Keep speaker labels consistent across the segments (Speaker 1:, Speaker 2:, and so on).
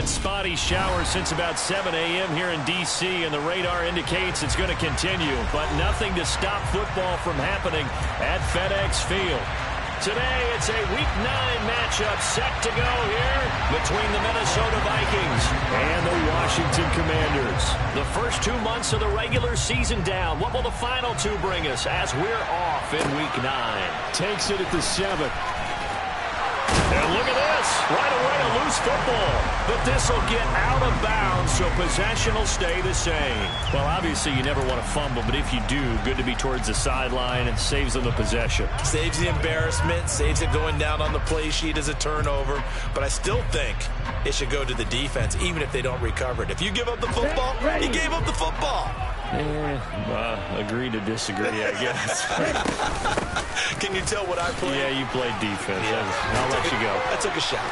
Speaker 1: spotty showers since about 7 a.m. here in D.C., and the radar indicates it's going to continue, but nothing to stop football from happening at FedEx Field. Today, it's a Week 9 matchup set to go here between the Minnesota Vikings and the Washington Commanders. The first 2 months of the regular season down. What will the final 2 bring us as we're off in Week 9?
Speaker 2: Takes it at the 7.
Speaker 1: And look at this. Right away, a loose football. But this will get out of bounds, so possession will stay the same. Well, obviously, you never want to fumble, but if you do, good to be towards the sideline and saves them the possession.
Speaker 3: Saves the embarrassment, saves it going down on the play sheet as a turnover. But I still think it should go to the defense, even if they don't recover it. If you give up the football, you gave up the football.
Speaker 1: Agree to disagree, I guess.
Speaker 3: Can you tell what I played?
Speaker 1: Yeah, you played defense.
Speaker 3: Yeah.
Speaker 1: I'll let you go.
Speaker 3: I took a shot.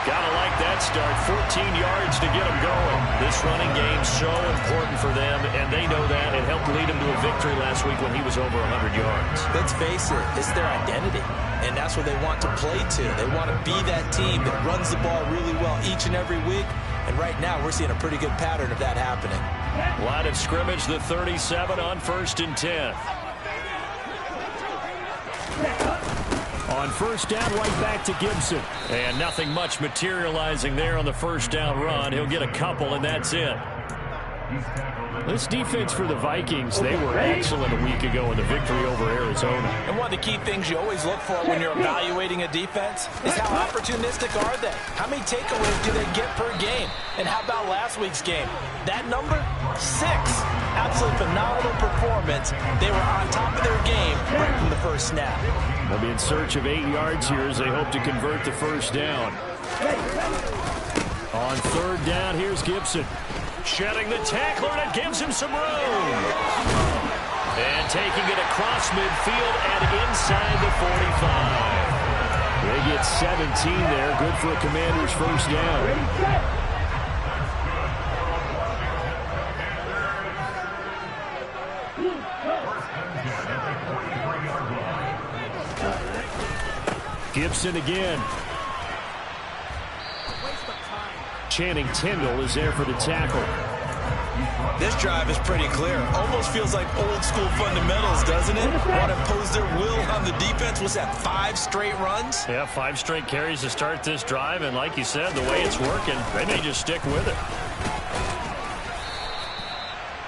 Speaker 1: Gotta like that start. 14 yards to get them going. This running game so important for them, and they know that. It helped lead them to a victory last week when he was over 100 yards.
Speaker 3: Let's face it, it's their identity, and that's what they want to play to. They want to be that team that runs the ball really well each and every week, and right now we're seeing a pretty good pattern of that happening.
Speaker 1: Line of scrimmage, the 37 on 1st and 10. On first down, right back to Gibson. And nothing much materializing there on the first down run. He'll get a couple, and that's it. This defense for the Vikings, they were excellent a week ago in the victory over Arizona.
Speaker 3: And one of the key things you always look for when you're evaluating a defense is how opportunistic are they? How many takeaways do they get per game? And how about last week's game? That number? 6. Absolutely phenomenal performance. They were on top of their game right from the first snap.
Speaker 1: They'll be in search of 8 yards here as they hope to convert the first down. On 3rd down, here's Gibson. Shedding the tackler, and it gives him some room. And taking it across midfield and inside the 45. They get 17 there. Good for a Commander's first down. Gibson again. Channing Tindall is there for the tackle.
Speaker 3: This drive is pretty clear. Almost feels like old school fundamentals, doesn't it? Want to impose their will on the defense. Was that 5 straight runs?
Speaker 1: Yeah, 5 straight carries to start this drive, and like you said, the way it's working, they may just stick with it.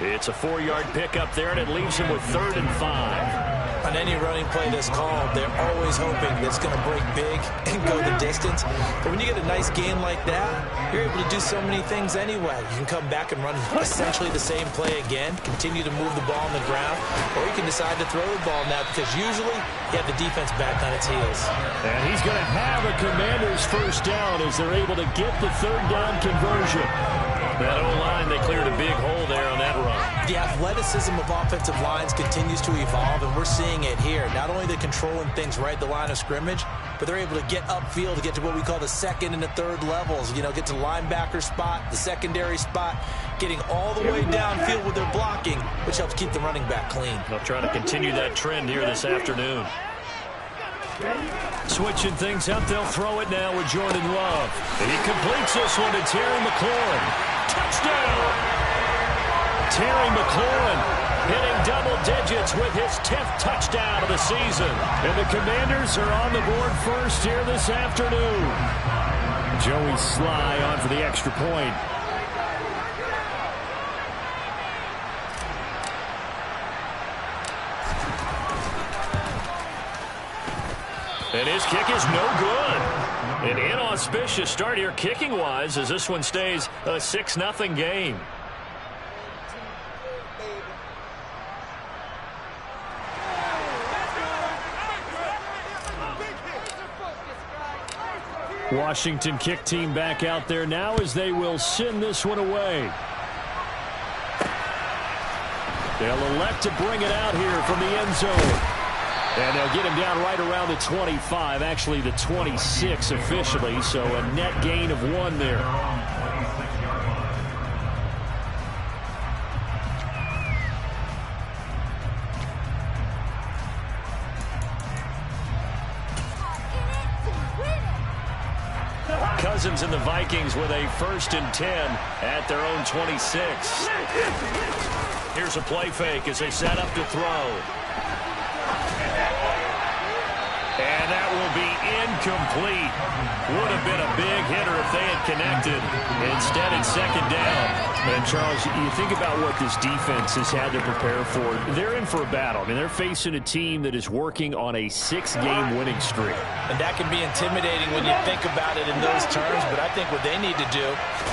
Speaker 1: It's a 4-yard pickup there, and it leaves him with 3rd and 5.
Speaker 3: On any running play that's called, they're always hoping that it's going to break big and go the distance. But when you get a nice gain like that, you're able to do so many things anyway. You can come back and run essentially the same play again, continue to move the ball on the ground, or you can decide to throw the ball now because usually you have the defense back on its heels.
Speaker 1: And he's going to have a Commander's first down as they're able to get the 3rd down conversion. That O-line, they cleared a big hole there on that run.
Speaker 3: The athleticism of offensive lines continues to evolve, and we're seeing it here. Not only are they controlling things right at the line of scrimmage, but they're able to get upfield to get to what we call the 2nd and the 3rd levels. You know, get to the linebacker spot, the secondary spot, getting all the way downfield with their blocking, which helps keep the running back clean.
Speaker 1: They'll try to continue that trend here this afternoon. Switching things up, they'll throw it now with Jordan Love. And he completes this one to Terry McLaurin. Touchdown! Terry McLaurin hitting double digits with his 10th touchdown of the season. And the Commanders are on the board first here this afternoon. Joey Sly on for the extra point. And his kick is no good. An inauspicious start here kicking-wise as this one stays a 6-0 game. Washington kick team back out there now as they will send this one away. They'll elect to bring it out here from the end zone. And they'll get him down right around the 25, actually the 26 officially, so a net gain of 1 there. Cousins and the Vikings with a 1st and 10 at their own 26. Here's a play fake as they set up to throw. And that will be incomplete. Would have been a big hitter if they had connected. Instead, it's 2nd down.
Speaker 2: And, Charles, you think about what this defense has had to prepare for. They're in for a battle. I mean, they're facing a team that is working on a 6-game winning streak.
Speaker 3: And that can be intimidating when you think about it in those terms, but I think what they need to do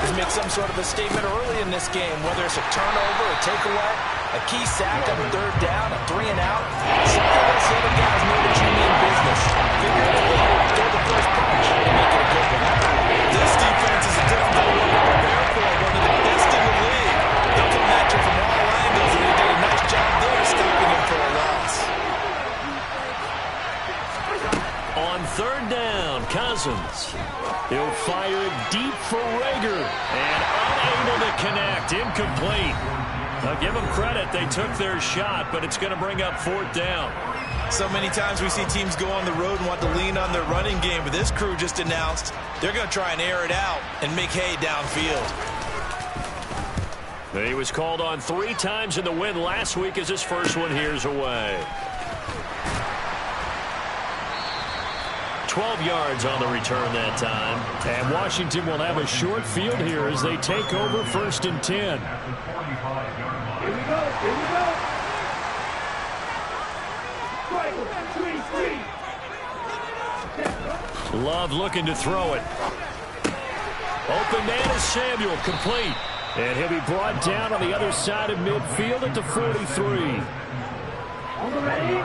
Speaker 3: is make some sort of a statement early in this game, whether it's a turnover, a takeaway, a key sack on a 3rd down, a 3 and out. Something that so the guys know that you mean business. Figure it out, throw the first punch, and make it a good one. This defense is a difficult one to prepare for, one of the best in the league. They'll come at you from all angles, and they did a nice job there stopping him for a loss.
Speaker 1: On 3rd down, Cousins. He'll fire it deep for Rager. And unable to connect. Incomplete. I'll give them credit. They took their shot, but it's going to bring up 4th down.
Speaker 3: So many times we see teams go on the road and want to lean on their running game, but this crew just announced they're going to try and air it out and make hay downfield.
Speaker 1: He was called on 3 times in the win last week as his first one here's away. 12 yards on the return that time.
Speaker 2: And Washington will have a short field here as they take over 1st and 10.
Speaker 4: Here we go.
Speaker 1: Love looking to throw it. Open man is Samuel, complete.
Speaker 2: And he'll be brought down on the other side of midfield at the 43.
Speaker 4: On the ready.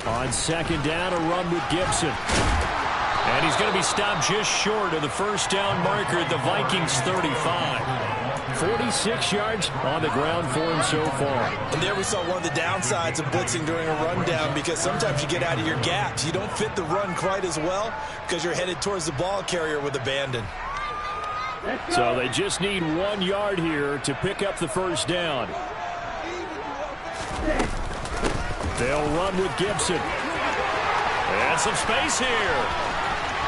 Speaker 2: On 2nd down, a run with Gibson.
Speaker 1: And he's going to be stopped just short of the 1st down marker at the Vikings 35.
Speaker 2: 46 yards on the ground for him so far.
Speaker 3: And there we saw one of the downsides of blitzing during a rundown, because sometimes you get out of your gaps. You don't fit the run quite as well because you're headed towards the ball carrier with abandon.
Speaker 2: So they just need 1 yard here to pick up the 1st down. They'll run with Gibson.
Speaker 1: And some space here.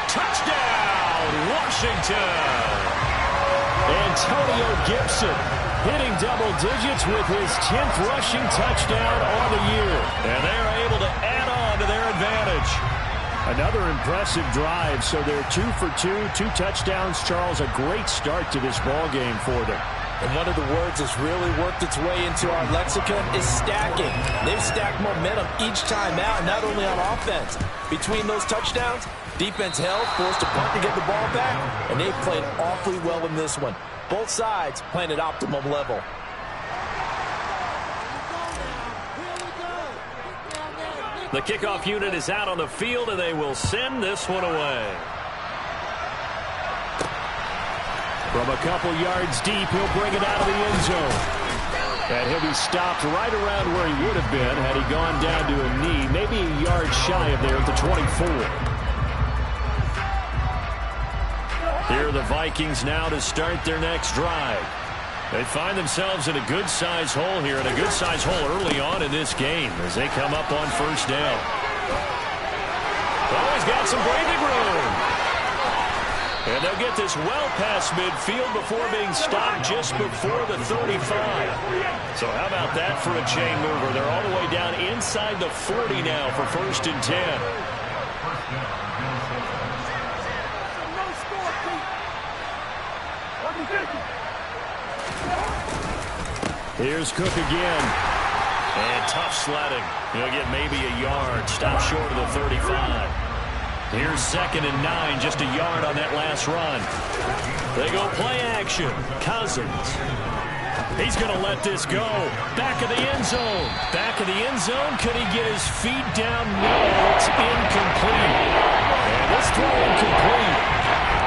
Speaker 1: Touchdown, Washington.
Speaker 2: Antonio Gibson hitting double digits with his 10th rushing touchdown on the year.
Speaker 1: And they're able to add on to their advantage.
Speaker 2: Another impressive drive, so they're 2 for 2 touchdowns. Charles, a great start to this ball game for them.
Speaker 3: And one of the words that's really worked its way into our lexicon is stacking. They've stacked momentum each time out, not only on offense. Between those touchdowns, defense held, forced a punt to get the ball back, and they've played awfully well in this one. Both sides playing at optimum level.
Speaker 1: The kickoff unit is out on the field, and they will send this one away.
Speaker 2: From a couple yards deep, he'll bring it out of the end zone. And he'll be stopped right around where he would have been had he gone down to a knee, maybe a yard shy of there at the 24.
Speaker 1: Here are the Vikings now to start their next drive. They find themselves in a good-sized hole here, and a good-sized hole early on in this game as they come up on 1st down. Oh, he's got some breathing room. And they'll get this well past midfield before being stopped just before the 35. So how about that for a chain mover? They're all the way down inside the 40 now for 1st and 10.
Speaker 2: Here's Cook again.
Speaker 1: And tough sledding. He'll get maybe a yard. Stop short of the 35. Here's 2nd and 9, just a yard on that last run. They go play action. Cousins. He's going to let this go. Back of the end zone. Back of the end zone. Could he get his feet down? No, it's incomplete. And this throw incomplete.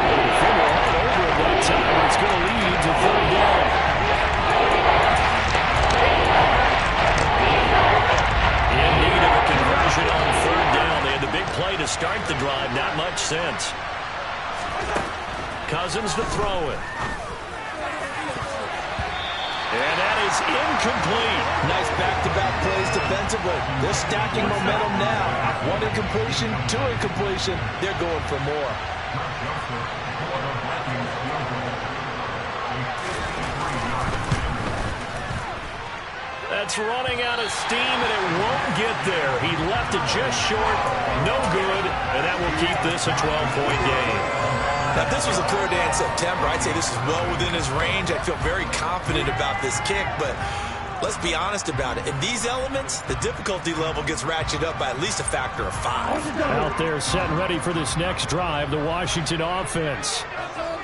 Speaker 1: The defender all over it that time. It's going to lead to 3rd down. In need of a conversion on 3rd down. They had the big play to start the drive. Not much sense. Cousins to throw it. And that is incomplete.
Speaker 3: Nice back-to-back plays defensively. They're stacking momentum now. 1 incompletion, 2 incompletion. They're going for more.
Speaker 1: That's running out of steam, and it won't get there. He left it just short. No good, and that will keep this a 12-point game.
Speaker 3: Now, if this was a clear day in September, I'd say this is well within his range. I feel very confident about this kick, but let's be honest about it. In these elements, the difficulty level gets ratcheted up by at least a factor of 5.
Speaker 2: Out there set and ready for this next drive, the Washington offense.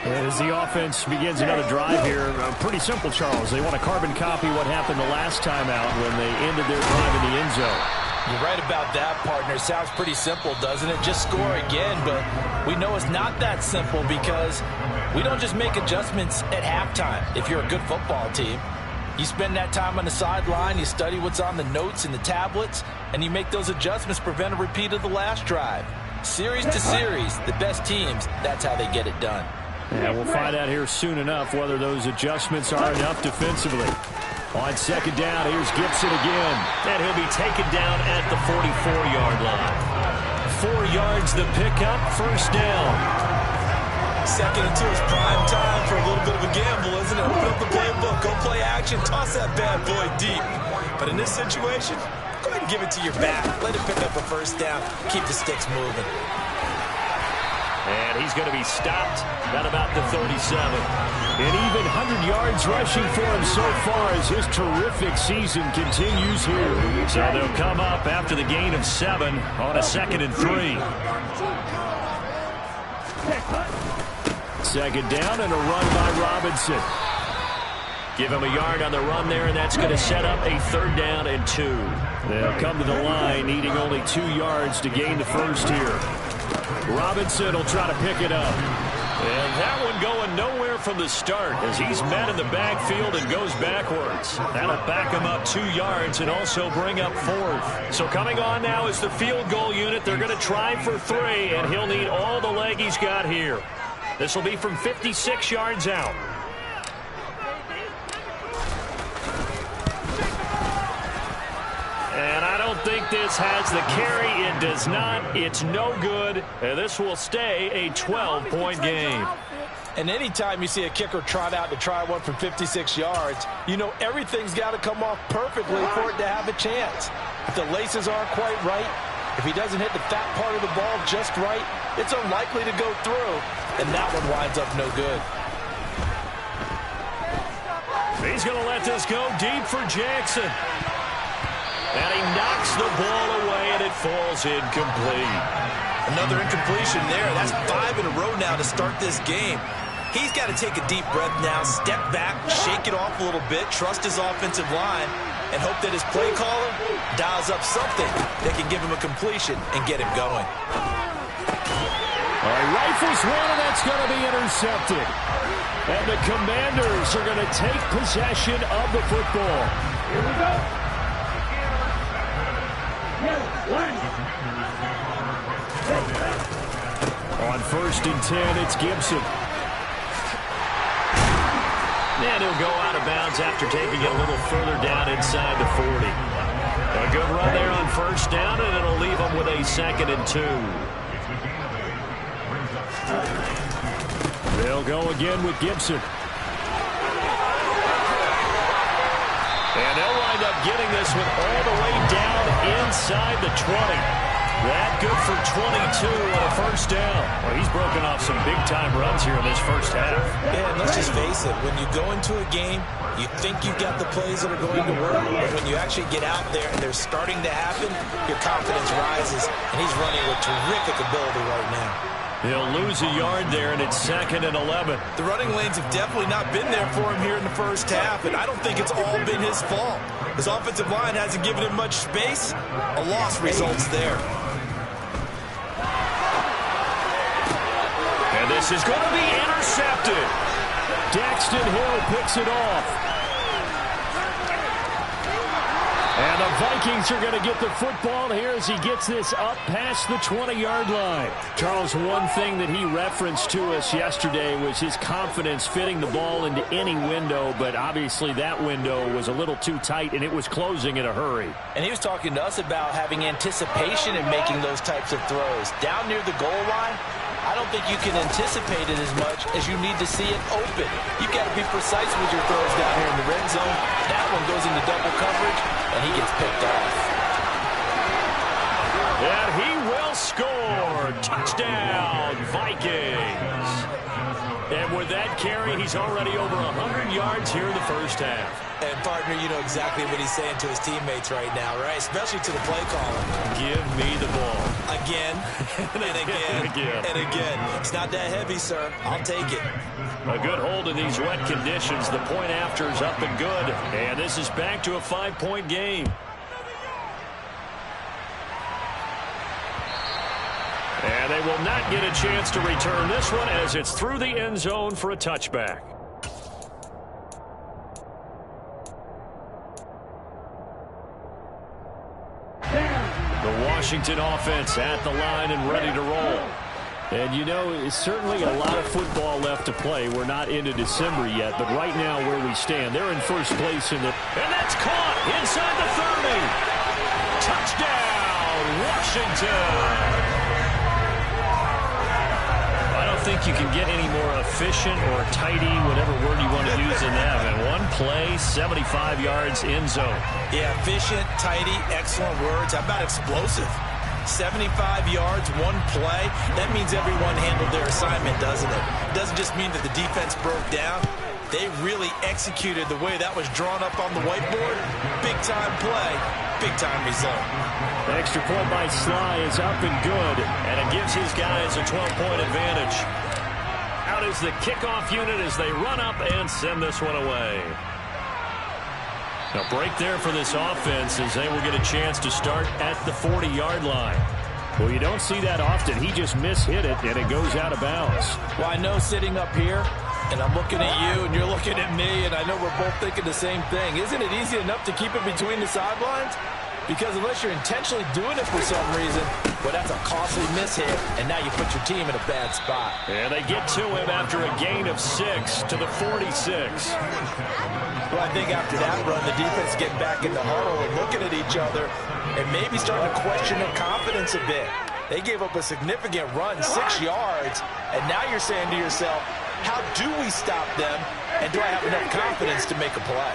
Speaker 2: As the offense begins another drive here, pretty simple, Charles. They want to carbon copy what happened the last time out when they ended their drive in the end zone.
Speaker 3: You're right about that, partner. Sounds pretty simple, doesn't it? Just score again, but we know it's not that simple because we don't just make adjustments at halftime. If you're a good football team, you spend that time on the sideline, you study what's on the notes and the tablets, and you make those adjustments to prevent a repeat of the last drive. Series to series, the best teams, that's how they get it done.
Speaker 2: Yeah, we'll find out here soon enough whether those adjustments are enough defensively. On second down, here's Gibson again.
Speaker 1: And he'll be taken down at the 44-yard line. 4 yards the pickup, first down.
Speaker 3: Second and 2 is prime time for a little bit of a gamble, isn't it? Open up the playbook, go play action, toss that bad boy deep. But in this situation, go ahead and give it to your back. Let it pick up a first down. Keep the sticks moving.
Speaker 1: And he's going to be stopped at about the 37.
Speaker 2: An even 100 yards rushing for him so far as his terrific season continues here.
Speaker 1: So they'll come up after the gain of 7 on a 2nd and 3.
Speaker 2: Second down and a run by Robinson.
Speaker 1: Give him a yard on the run there, and that's going to set up a 3rd down and 2.
Speaker 2: They'll come to the line, needing only 2 yards to gain the first here. Robinson will try to pick it up.
Speaker 1: And that one going nowhere from the start as he's met in the backfield and goes backwards. That'll back him up 2 yards and also bring up 4th. So coming on now is the field goal unit. They're going to try for 3, and he'll need all the leg he's got here. This will be from 56 yards out. And I don't think this has the carry. It does not. It's no good. And this will stay a 12-point game.
Speaker 3: And anytime you see a kicker trot out to try one from 56 yards, you know everything's got to come off perfectly for it to have a chance. If the laces aren't quite right, if he doesn't hit the fat part of the ball just right, it's unlikely to go through, and that one winds up no good.
Speaker 1: He's going to let this go deep for Jackson. And he knocks the ball away, and it falls incomplete.
Speaker 3: Another incompletion there. That's 5 in a row now to start this game. He's got to take a deep breath now, step back, shake it off a little bit, trust his offensive line, and hope that his play caller dials up something that can give him a completion and get him going.
Speaker 2: All right, rifles one, and that's going to be intercepted. And the Commanders are going to take possession of the football.
Speaker 4: Here we go.
Speaker 2: On 1st and 10, it's Gibson.
Speaker 1: And he'll go out of bounds after taking it a little further down inside the 40. A good run there on 1st down, and it'll leave him with a 2nd and 2.
Speaker 2: They'll go again with Gibson.
Speaker 1: And they'll wind up getting this one all the way down inside the 20. That good for 22 on a 1st down.
Speaker 2: Well, he's broken off some big-time runs here in this first half.
Speaker 3: Yeah, and let's just face it. When you go into a game, you think you've got the plays that are going to work. But when you actually get out there and they're starting to happen, your confidence rises. And he's running with terrific ability right now.
Speaker 1: He'll lose a yard there, and it's 2nd and 11.
Speaker 3: The running lanes have definitely not been there for him here in the first half, and I don't think it's all been his fault. His offensive line hasn't given him much space. A loss results there.
Speaker 1: And this is going to be intercepted.
Speaker 2: Daxton Hill picks it off. And the Vikings are going to get the football here as he gets this up past the 20-yard line. Charles, one thing that he referenced to us yesterday was his confidence fitting the ball into any window, but obviously that window was a little too tight, and it was closing in a hurry.
Speaker 3: And he was talking to us about having anticipation in making those types of throws. Down near the goal line, I don't think you can anticipate it as much as you need to see it open. You've got to be precise with your throws down here in the red zone. That one goes into double coverage, and he gets picked off.
Speaker 1: And he will score. Touchdown, Vikings. And with that carry, he's already over 100 yards here in the first half.
Speaker 3: And, partner, you know exactly what he's saying to his teammates right now, right? Especially to the play caller.
Speaker 1: Give me the ball.
Speaker 3: Again, and again, and again. It's not that heavy, sir. I'll take it.
Speaker 1: A good hold in these wet conditions. The point after is up and good. And this is back to a 5-point game. And they will not get a chance to return this one as it's through the end zone for a touchback. The Washington offense at the line and ready to roll. And, you know, it's certainly a lot of football left to play. We're not into December yet, but right now where we stand, they're in first place in the... And that's caught inside the 30. Touchdown, Washington. I don't think you can get any more efficient or tidy, whatever word you want to use in that. And one play, 75 yards in zone.
Speaker 3: Yeah, efficient, tidy, excellent words. How about explosive? 75 yards, one play. That means everyone handled their assignment, doesn't it? It doesn't just mean that the defense broke down. They really executed the way that was drawn up on the whiteboard. Big-time play, big-time result.
Speaker 1: The extra point by Sly is up and good, and it gives his guys a 12-point advantage. Out is the kickoff unit as they run up and send this one away. A break there for this offense as they will get a chance to start at the 40-yard line. Well, you don't see that often. He just mishit it, and it goes out of bounds.
Speaker 3: Well, I know sitting up here, and I'm looking at you, and you're looking at me, and I know we're both thinking the same thing. Isn't it easy enough to keep it between the sidelines? Because unless you're intentionally doing it for some reason, well, that's a costly mishit, and now you put your team in a bad spot.
Speaker 1: And they get to him after a gain of 6 to the 46.
Speaker 3: Well, I think after that run, the defense getting back in the huddle and looking at each other and maybe starting to question their confidence a bit. They gave up a significant run, 6 yards, and now you're saying to yourself, how do we stop them, and do I have enough confidence to make a play?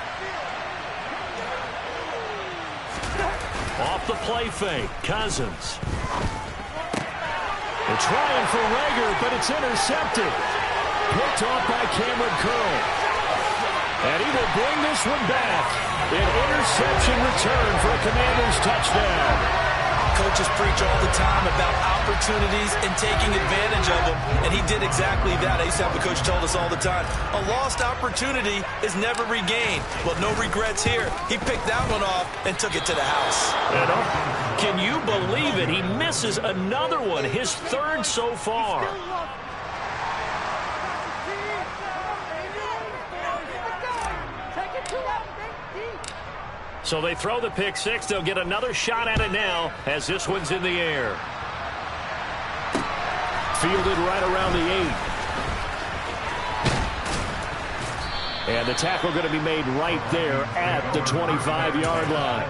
Speaker 1: Off the play fake, Cousins. They're trying for Reagor, but it's intercepted. Picked off by Cameron Curl. And he will bring this one back. An interception return for a Commanders touchdown.
Speaker 3: Coaches preach all the time about opportunities and taking advantage of them, and he did exactly that. I used to have a coach told us all the time, a lost opportunity is never regained. Well, no regrets here. He picked that one off and took it to the house.
Speaker 1: Can you believe it? He misses another one, his third so far. So they throw the pick six. They'll get another shot at it now as this one's in the air. Fielded right around the 8. And the tackle going to be made right there at the 25-yard line.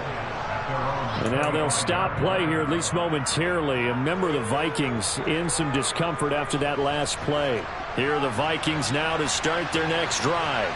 Speaker 1: And now they'll stop play here, at least momentarily. And remember, the Vikings in some discomfort after that last play. Here are the Vikings now to start their next drive.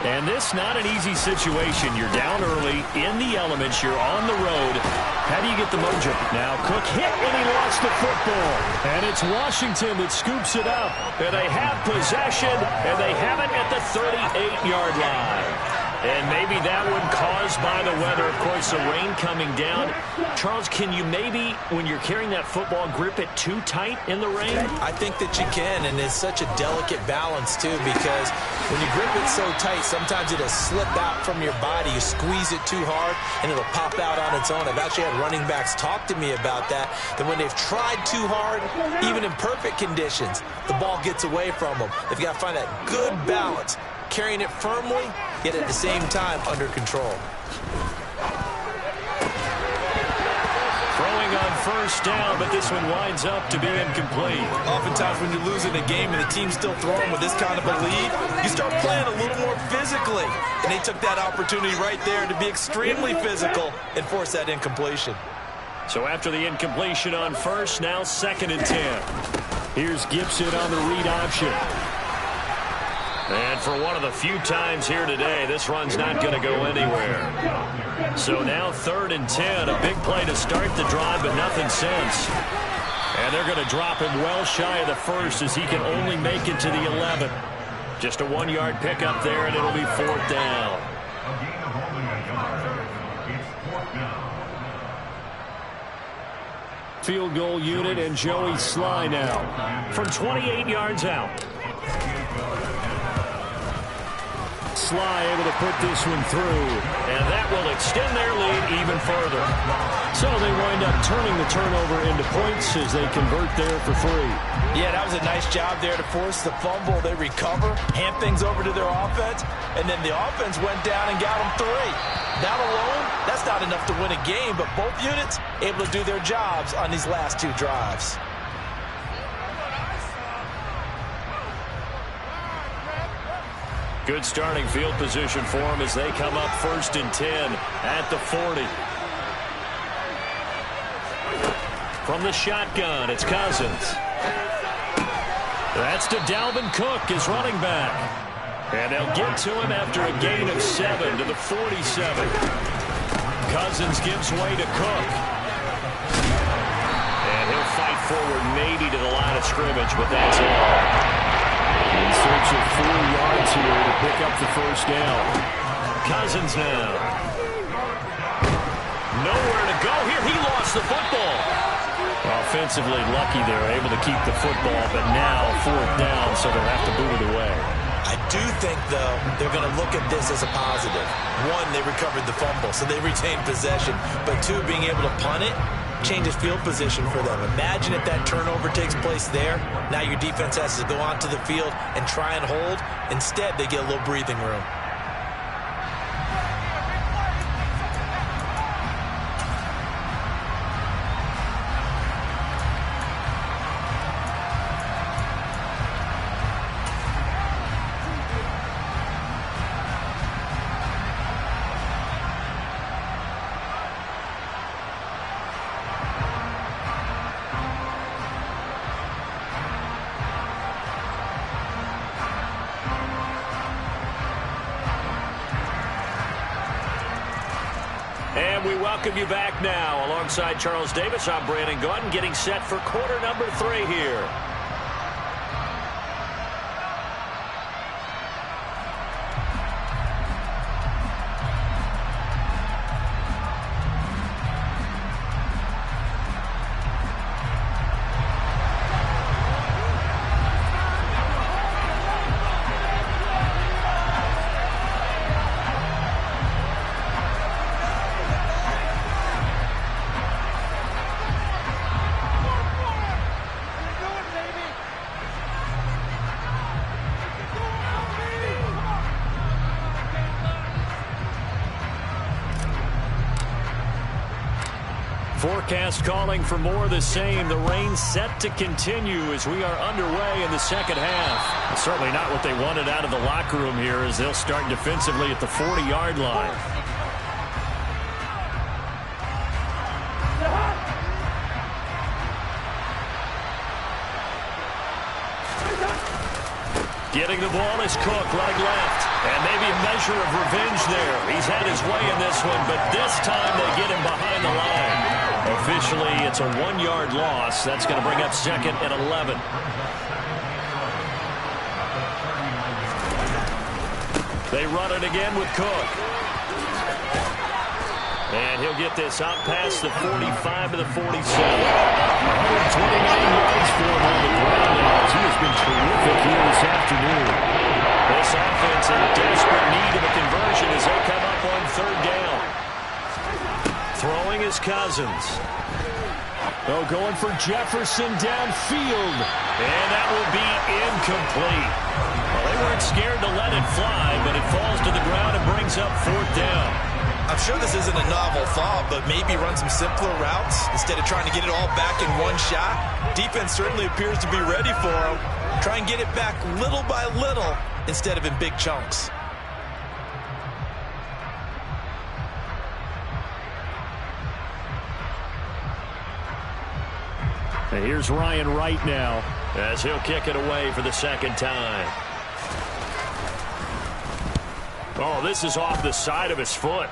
Speaker 1: And this not an easy situation. You're down early, in the elements, you're on the road. How do you get the mojo? Now Cook hit and he lost the football. And it's Washington that scoops it up. And they have possession, and they have it at the 38-yard line. And maybe that one caused by the weather. Of course, the rain coming down. Charles, can you maybe, when you're carrying that football, grip it too tight in the rain?
Speaker 3: I think that you can, and it's such a delicate balance, too, because when you grip it so tight, sometimes it'll slip out from your body. You squeeze it too hard, and it'll pop out on its own. I've actually had running backs talk to me about that when they've tried too hard, even in perfect conditions, the ball gets away from them. They've got to find that good balance, carrying it firmly, yet at the same time under control.
Speaker 1: trying on first down, but this one winds up to be incomplete.
Speaker 3: Oftentimes when you're losing a game and the team's still throwing with this kind of a lead, you start playing a little more physically. And they took that opportunity right there to be extremely physical and force that incompletion.
Speaker 1: So after the incompletion on first, now 2nd and 10. Here's Gibson on the read option. And for one of the few times here today, this run's not going to go anywhere. So now 3rd and 10, a big play to start the drive, but nothing since. And they're going to drop him well shy of the first as he can only make it to the 11. Just a 1-yard pickup there, and it'll be 4th down.
Speaker 4: A gain of only a yard. It's 4th down.
Speaker 2: Field goal unit and Joey Sly now
Speaker 1: from 28 yards out.
Speaker 2: Sly able to put this one through.
Speaker 1: And that will extend their lead even further.
Speaker 2: So they wind up turning the turnover into points as they convert there for 3.
Speaker 3: Yeah, that was a nice job there to force the fumble. They recover, hand things over to their offense, and then the offense went down and got them 3. That alone, that's not enough to win a game, but both units able to do their jobs on these last 2 drives.
Speaker 1: Good starting field position for them as they come up 1st and 10 at the 40. From the shotgun, it's Cousins. That's to Dalvin Cook, his running back. And they'll get to him after a gain of 7 to the 47. Cousins gives way to Cook. And he'll fight forward maybe to the line of scrimmage, but that's all.
Speaker 2: In search of 4 yards here to pick up the first down.
Speaker 1: Cousins now. Nowhere to go here. He lost the football. Offensively lucky they're able to keep the football, but now 4th down, so they'll have to boot it away.
Speaker 3: I do think, though, they're going to look at this as a positive. 1, they recovered the fumble, so they retained possession. But 2, being able to punt it changes field position for them. Imagine if that turnover takes place there. Now your defense has to go onto the field and try and hold. Instead, they get a little breathing room.
Speaker 1: And we welcome you back now. Alongside Charles Davis, I'm Brandon Gaudin, getting set for quarter number 3 here. Forecast calling for more of the same. The rain set to continue as we are underway in the second half. It's certainly not what they wanted out of the locker room here as they'll start defensively at the 40-yard line. Getting the ball is Cook, leg left. And maybe a measure of revenge there. He's had his way in this one, but this time they get him behind the line. Officially, it's a 1-yard loss. That's going to bring up 2nd and 11. They run it again with Cook. And he'll get this out past the 45 to the 47. 129 yards for him on the ground now. He has been terrific here this afternoon. This offense in desperate need of a conversion as they come up on 3rd down. Throwing is Cousins.
Speaker 2: Oh, going for Jefferson downfield.
Speaker 1: And that will be incomplete. Well, they weren't scared to let it fly, but it falls to the ground and brings up 4th down.
Speaker 3: I'm sure this isn't a novel thought, but maybe run some simpler routes instead of trying to get it all back in one shot. Defense certainly appears to be ready for him. Try and get it back little by little instead of in big chunks.
Speaker 2: And here's Ryan Wright now as he'll kick it away for the second time.
Speaker 1: Oh, this is off the side of his foot.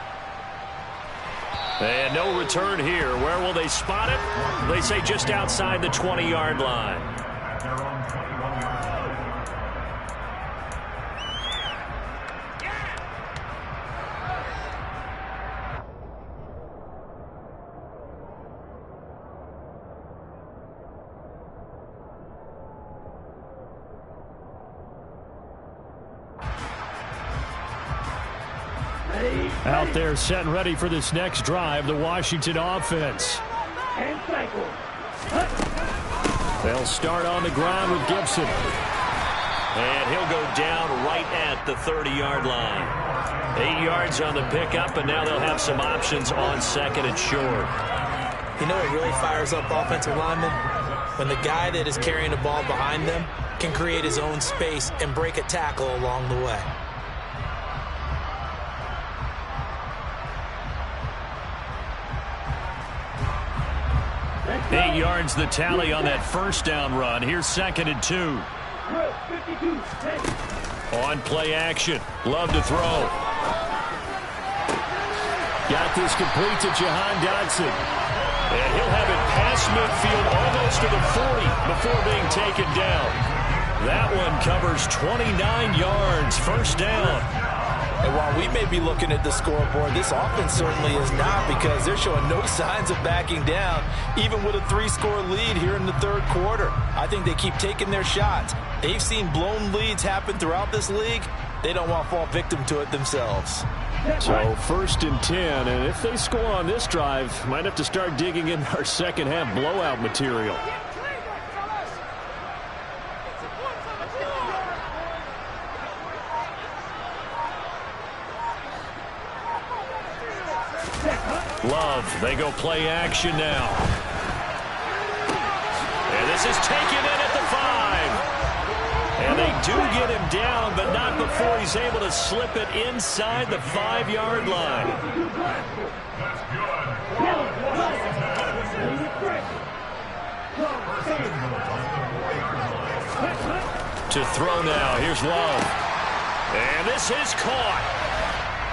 Speaker 1: And no return here. Where will they spot it? They say just outside the 20-yard line.
Speaker 4: At their own 21-yard line.
Speaker 2: Out there set and ready for this next drive, the Washington offense. They'll start on the ground with Gibson.
Speaker 1: And he'll go down right at the 30-yard line. 8 yards on the pickup, and now they'll have some options on second and short.
Speaker 3: You know what really fires up offensive linemen? When the guy that is carrying the ball behind them can create his own space and break a tackle along the way.
Speaker 2: 8 yards the tally on that first down run. Here's second and 2. On play action. Love to throw. Got this complete to Jahan Dotson.
Speaker 1: And he'll have it past midfield almost to the 40 before being taken down. That one covers 29 yards. First down.
Speaker 3: And while we may be looking at the scoreboard, this offense certainly is not, because they're showing no signs of backing down, even with a 3-score lead here in the third quarter. I think they keep taking their shots. They've seen blown leads happen throughout this league. They don't want to fall victim to it themselves.
Speaker 2: So first and 10, and if they score on this drive, might have to start digging in our second half blowout material.
Speaker 1: Love, they go play action now. And this is taken in at the 5. And they do get him down, but not before he's able to slip it inside the 5-yard line. To throw now, here's Love. And this is caught.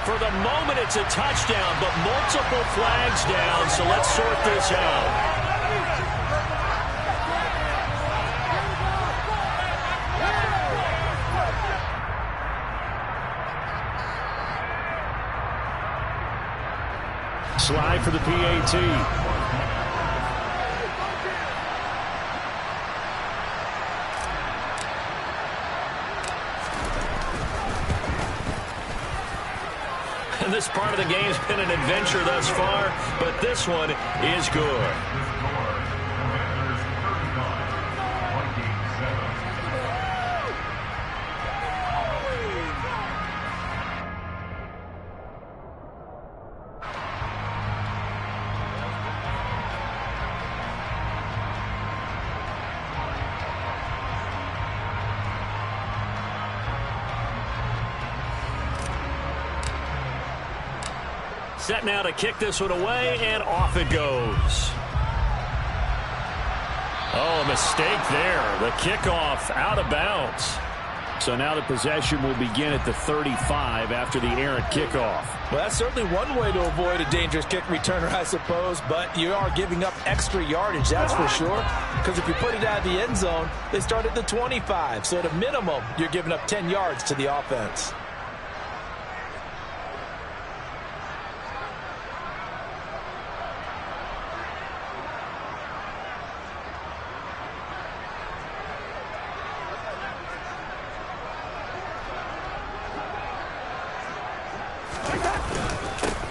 Speaker 1: For the moment, it's a touchdown, but multiple flags down, so let's sort this out.
Speaker 2: Slide for the PAT.
Speaker 1: This part of the game's been an adventure thus far, but this one is good. Set now to kick this one away, and off it goes. Oh, a mistake there. The kickoff out of bounds.
Speaker 2: So now the possession will begin at the 35 after the errant kickoff.
Speaker 3: Well, that's certainly one way to avoid a dangerous kick returner, I suppose, but you are giving up extra yardage, that's for sure, because if you put it out of the end zone, they start at the 25, so at a minimum, you're giving up 10 yards to the offense.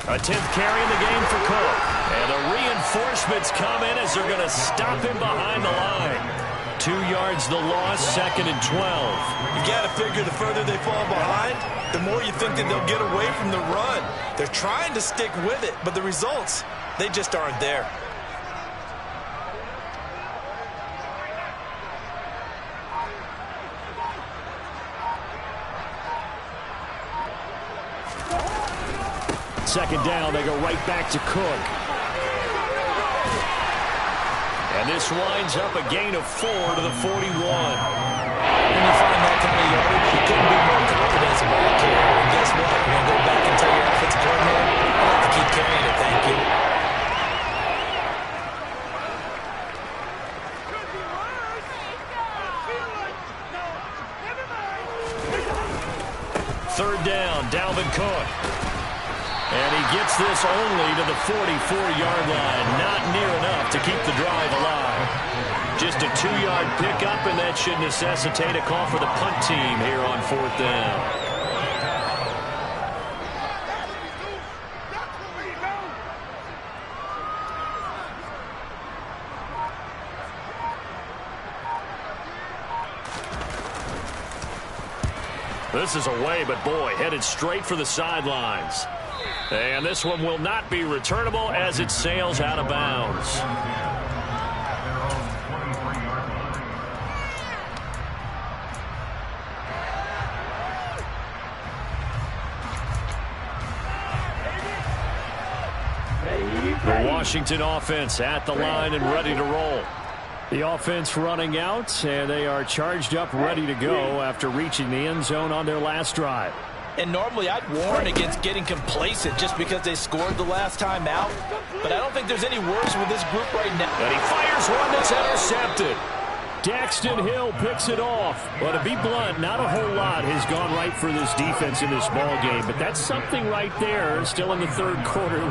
Speaker 1: A 10th carry in the game for Cook. And the reinforcements come in as they're going to stop him behind the line. 2 yards the loss, 2nd and 12.
Speaker 3: You got to figure the further they fall behind, the more you think that they'll get away from the run. They're trying to stick with it, but the results, they just aren't there.
Speaker 1: Second down, they go right back to Cook. And this winds up a gain of 4 to the 41.
Speaker 3: When you find that kind of yardage, you couldn't be more confident as a ball carrier. And guess what? You're going to go back and tell your offensive coordinator, I'd like to keep carrying it, thank you.
Speaker 1: Third down, Dalvin Cook. And he gets this only to the 44-yard line. Not near enough to keep the drive alive. Just a 2-yard pickup, and that should necessitate a call for the punt team here on 4th down. This is away, but boy, headed straight for the sidelines. And this one will not be returnable as it sails out of bounds. The Washington offense at the line and ready to roll. The offense running out, and they are charged up, ready to go after reaching the end zone on their last drive.
Speaker 3: And normally I'd warn against getting complacent just because they scored the last time out. But I don't think there's any worse with this group right now.
Speaker 1: And he fires one that's intercepted. Daxton Hill picks it off. But to be blunt, not a whole lot has gone right for this defense in this ball game. But that's something right there, still in the third quarter.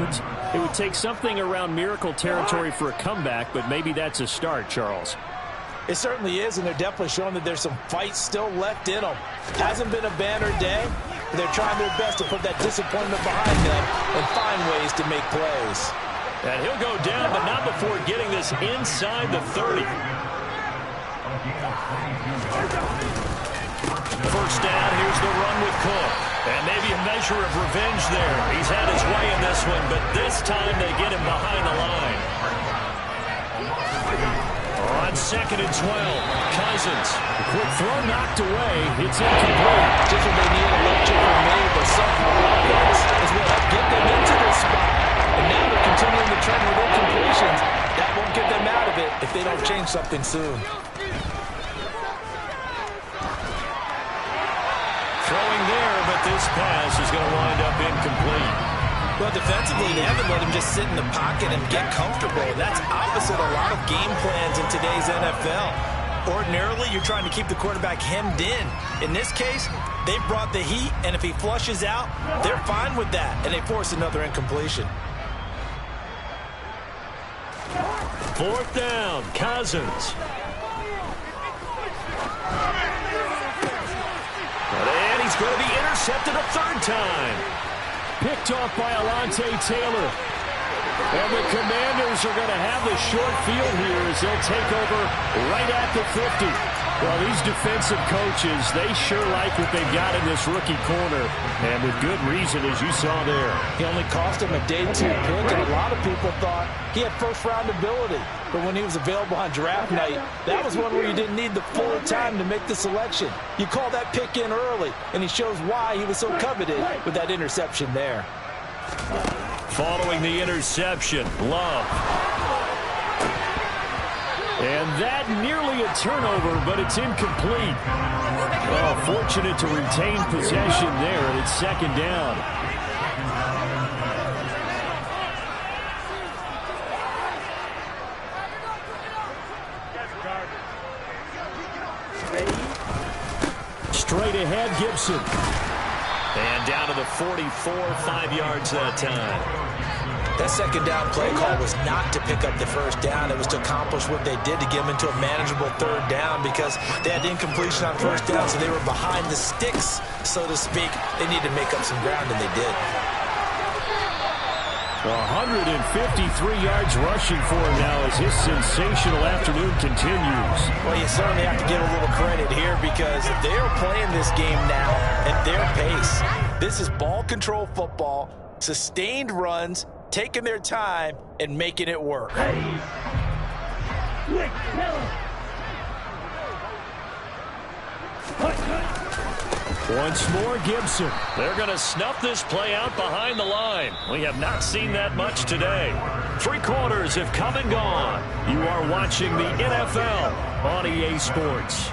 Speaker 1: It would take something around miracle territory for a comeback, but maybe that's a start, Charles.
Speaker 3: It certainly is, and they're definitely showing that there's some fight still left in them. Hasn't been a banner day. They're trying their best to put that disappointment behind them and find ways to make plays.
Speaker 1: And he'll go down, but not before getting this inside the 30. First down, here's the run with Cook. And maybe a measure of revenge there. He's had his way in this one, but this time they get him behind the line. On 2nd and 12, Cousins. Quick throw knocked away. It's incomplete.
Speaker 3: Just what they need, a little chip from me, but somehow offense is what helped get them into this spot. And now they're continuing the trend with incompletions. That won't get them out of it if they don't change something soon.
Speaker 1: Throwing there, but this pass is going to wind up incomplete.
Speaker 3: Well, defensively, they haven't let him just sit in the pocket and get comfortable. That's opposite a lot of game plans in today's NFL. Ordinarily, you're trying to keep the quarterback hemmed in. In this case, they brought the heat, and if he flushes out, they're fine with that, and they force another incompletion.
Speaker 1: 4th down, Cousins. And he's going to be intercepted a 3rd time. Picked off by Alontae Taylor. And the Commanders are going to have the short field here as they'll take over right at the 50. Well, these defensive coaches, they sure like what they've got in this rookie corner. And with good reason, as you saw there.
Speaker 3: He only cost him a day 2 pick, and a lot of people thought he had first-round ability. But when he was available on draft night, that was one where you didn't need the full time to make the selection. You call that pick in early, and he shows why he was so coveted with that interception there.
Speaker 1: Following the interception, Love. And that nearly a turnover, but it's incomplete. Oh, fortunate to retain possession there, and it's 2nd down. Straight ahead, Gibson. And down to the 44, 5 yards that time.
Speaker 3: That 2nd down play call was not to pick up the 1st down. It was to accomplish what they did to get them into a manageable 3rd down because they had incompletion on 1st down, so they were behind the sticks, so to speak. They needed to make up some ground, and they did.
Speaker 2: 153 yards rushing for him now as his sensational afternoon continues.
Speaker 3: Well, you certainly have to give a little credit here because they're playing this game now at their pace. This is ball control football, sustained runs, taking their time, and making it work.
Speaker 2: Once more, Gibson.
Speaker 1: They're going to snuff this play out behind the line. We have not seen that much today. 3 quarters have come and gone. You are watching the NFL on EA Sports.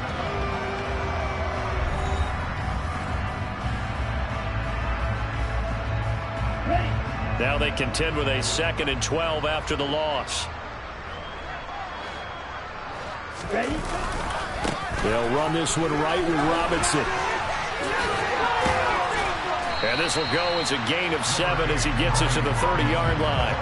Speaker 1: Now they contend with a 2nd and 12 after the loss.
Speaker 2: They'll run this one right with Robinson.
Speaker 1: And this will go as a gain of 7 as he gets it to the 30-yard line.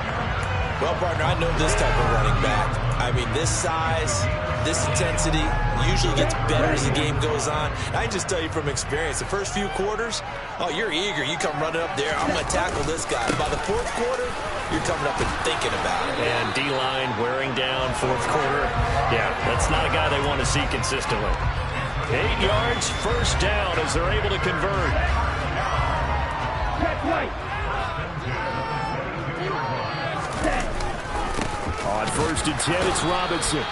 Speaker 3: Well, partner, I know this type of running back. I mean, this size, this intensity usually gets better as the game goes on. I can just tell you from experience, the first few quarters, oh, you're eager. You come running up there, I'm going to tackle this guy. By the 4th quarter, you're coming up and thinking about it.
Speaker 1: And D-line wearing down 4th quarter. Yeah, that's not a guy they want to see consistently. 8 yards, first down as they're able to convert.
Speaker 2: On 1st and 10, it's Robinson.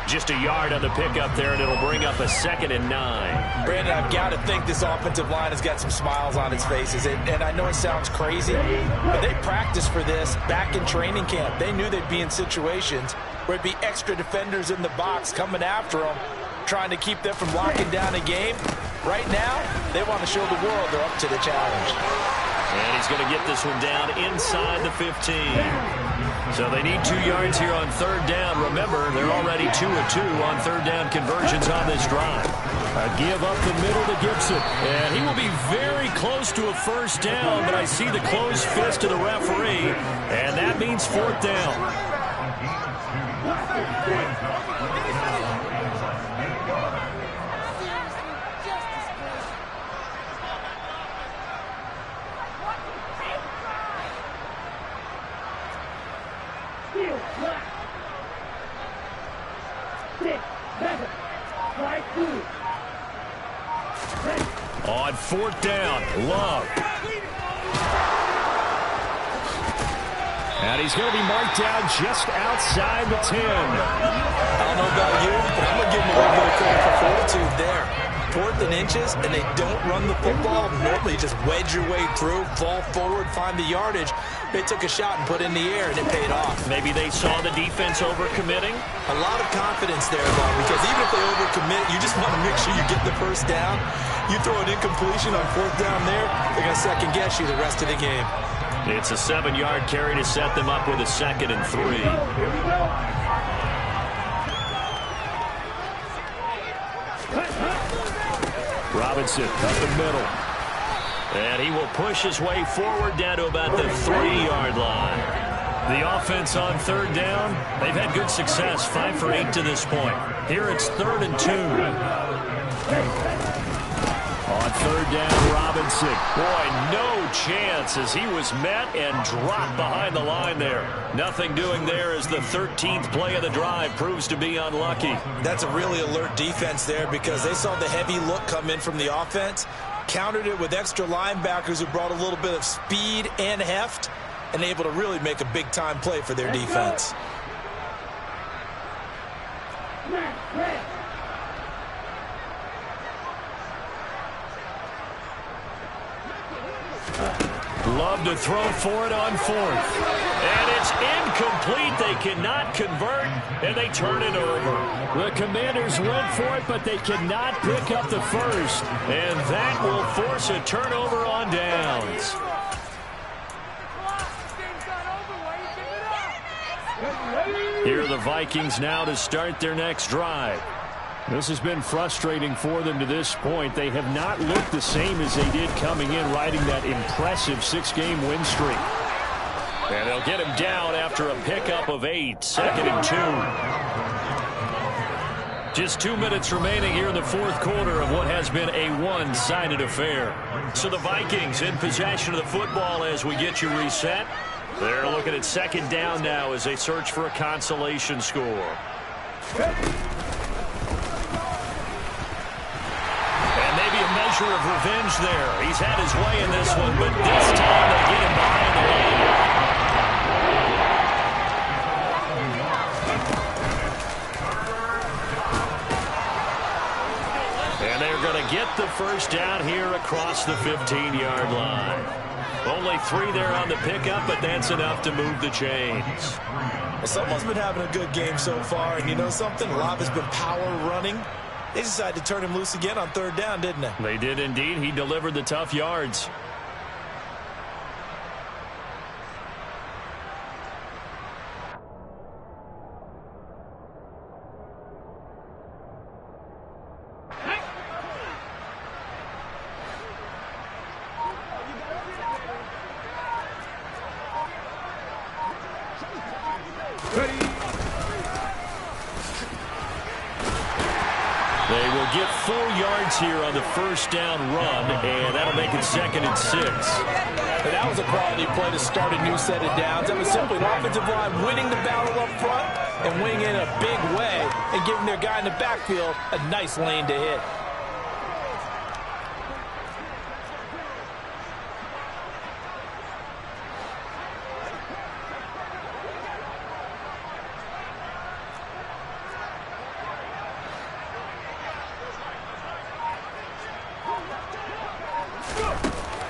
Speaker 1: Just a yard on the pickup there, and it'll bring up a 2nd and 9.
Speaker 3: Brandon, I've got to think this offensive line has got some smiles on its faces. And I know it sounds crazy, but they practiced for this back in training camp. They knew they'd be in situations where it'd be extra defenders in the box coming after them, trying to keep them from locking down a game. Right now, they want to show the world they're up to the challenge.
Speaker 1: And he's going to get this one down inside the 15. So they need 2 yards here on 3rd down. Remember, they're already 2 of 2 on 3rd down conversions on this drive.
Speaker 2: A give up the middle to Gibson.
Speaker 1: And he will be very close to a 1st down, but I see the closed fist of the referee, and that means 4th down. On 4th down, Love.
Speaker 2: And he's going to be marked down just outside the 10.
Speaker 3: I don't know about you, but I'm going to give him a little bit of credit for fortitude there. 4th and inches, and they don't run the football. Normally, just wedge your way through, fall forward, find the yardage. They took a shot and put it in the air, and it paid off.
Speaker 1: Maybe they saw the defense overcommitting.
Speaker 3: A lot of confidence there, though, because even if they overcommit, you just want to make sure you get the 1st down. You throw an incompletion on 4th down there, they're going to second-guess you the rest of the game.
Speaker 1: It's a 7-yard carry to set them up with a 2nd and 3.
Speaker 2: Robinson up the middle.
Speaker 1: And he will push his way forward down to about the 3-yard line. The offense on 3rd down, they've had good success, 5 for 8 to this point. Here it's 3rd and 2.
Speaker 2: On 3rd down, Robinson.
Speaker 1: Boy, no chance as he was met and dropped behind the line there. Nothing doing there as the 13th play of the drive proves to be unlucky.
Speaker 3: That's a really alert defense there because they saw the heavy look come in from the offense, countered it with extra linebackers who brought a little bit of speed and heft, and able to really make a big-time play for their defense.
Speaker 1: Love to throw for it on 4th. And it's incomplete. They cannot convert, and they turn it over.
Speaker 2: The Commanders went for it, but they cannot pick up the 1st.
Speaker 1: And that will force a turnover on downs. Here are the Vikings now to start their next drive.
Speaker 2: This has been frustrating for them to this point. They have not looked the same as they did coming in, riding that impressive 6-game win streak.
Speaker 1: And they'll get him down after a pickup of 8, 2nd and 2. Just 2 minutes remaining here in the 4th quarter of what has been a one-sided affair. So the Vikings in possession of the football as we get you reset. They're looking at second down now as they search for a consolation score. And maybe a measure of revenge there. He's had his way in this one, but this time they get him behind the line. And they're going to get the first down here across the 15-yard line. Only 3 there on the pickup, but that's enough to move the chains.
Speaker 3: Someone's been having a good game so far, and you know something? A lot has been power running. They decided to turn him loose again on third down, didn't they?
Speaker 1: They did indeed. He delivered the tough yards. They will get 4 yards here on the first down run, and that'll make it 2nd and 6.
Speaker 3: And that was a quality play to start a new set of downs. That was simply an offensive line winning the battle up front and winning in a big way and giving their guy in the backfield a nice lane to hit.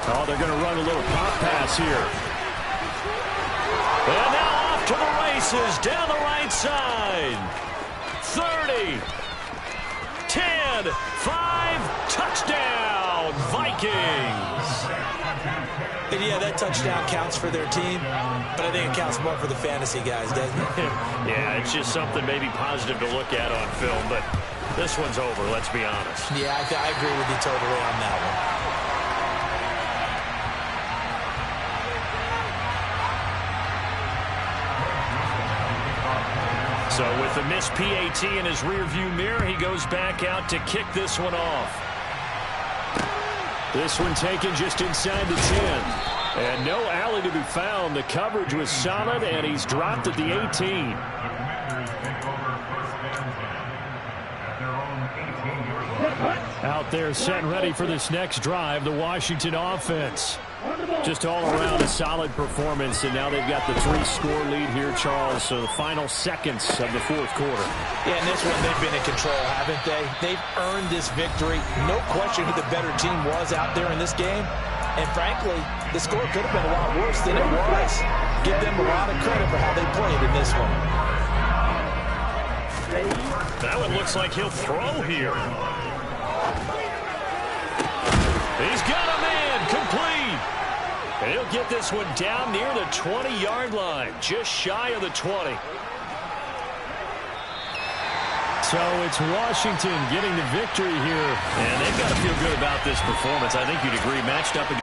Speaker 1: Oh, they're going to run a little pop pass here. And now off to the races down the right side. 30, 10, 5, touchdown, Vikings.
Speaker 3: And yeah, that touchdown counts for their team, but I think it counts more for the fantasy guys, doesn't it?
Speaker 1: Yeah, it's just something maybe positive to look at on film, but this one's over, let's be honest.
Speaker 3: Yeah, I agree with you totally on that one.
Speaker 1: So with the missed PAT in his rearview mirror, he goes back out to kick this one off. This one taken just inside the 10. And no alley to be found. The coverage was solid, and he's dropped at the 18. Out there set and ready for this next drive, the Washington offense. Just all around a solid performance, and now they've got the 3-score lead here, Charles, so the final seconds of the 4th quarter.
Speaker 3: Yeah, in this one, they've been in control, haven't they? They've earned this victory. No question who the better team was out there in this game. And frankly, the score could have been a lot worse than it was. Give them a lot of credit for how they played in this one.
Speaker 1: That one looks like he'll throw here. He's got a man, complete. And he'll get this one down near the 20-yard line, just shy of the 20. So it's Washington getting the victory here. And they've got to feel good about this performance. I think you'd agree, matched up against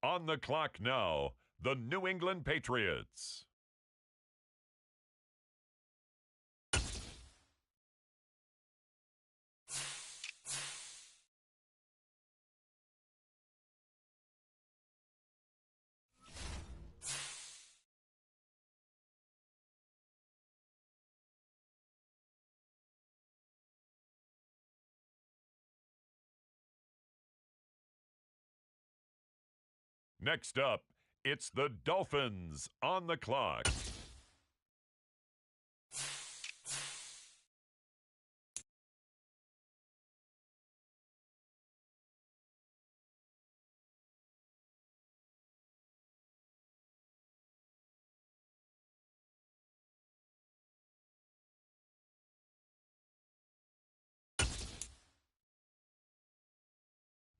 Speaker 5: On the clock now, the New England Patriots. Next up, it's the Dolphins on the clock.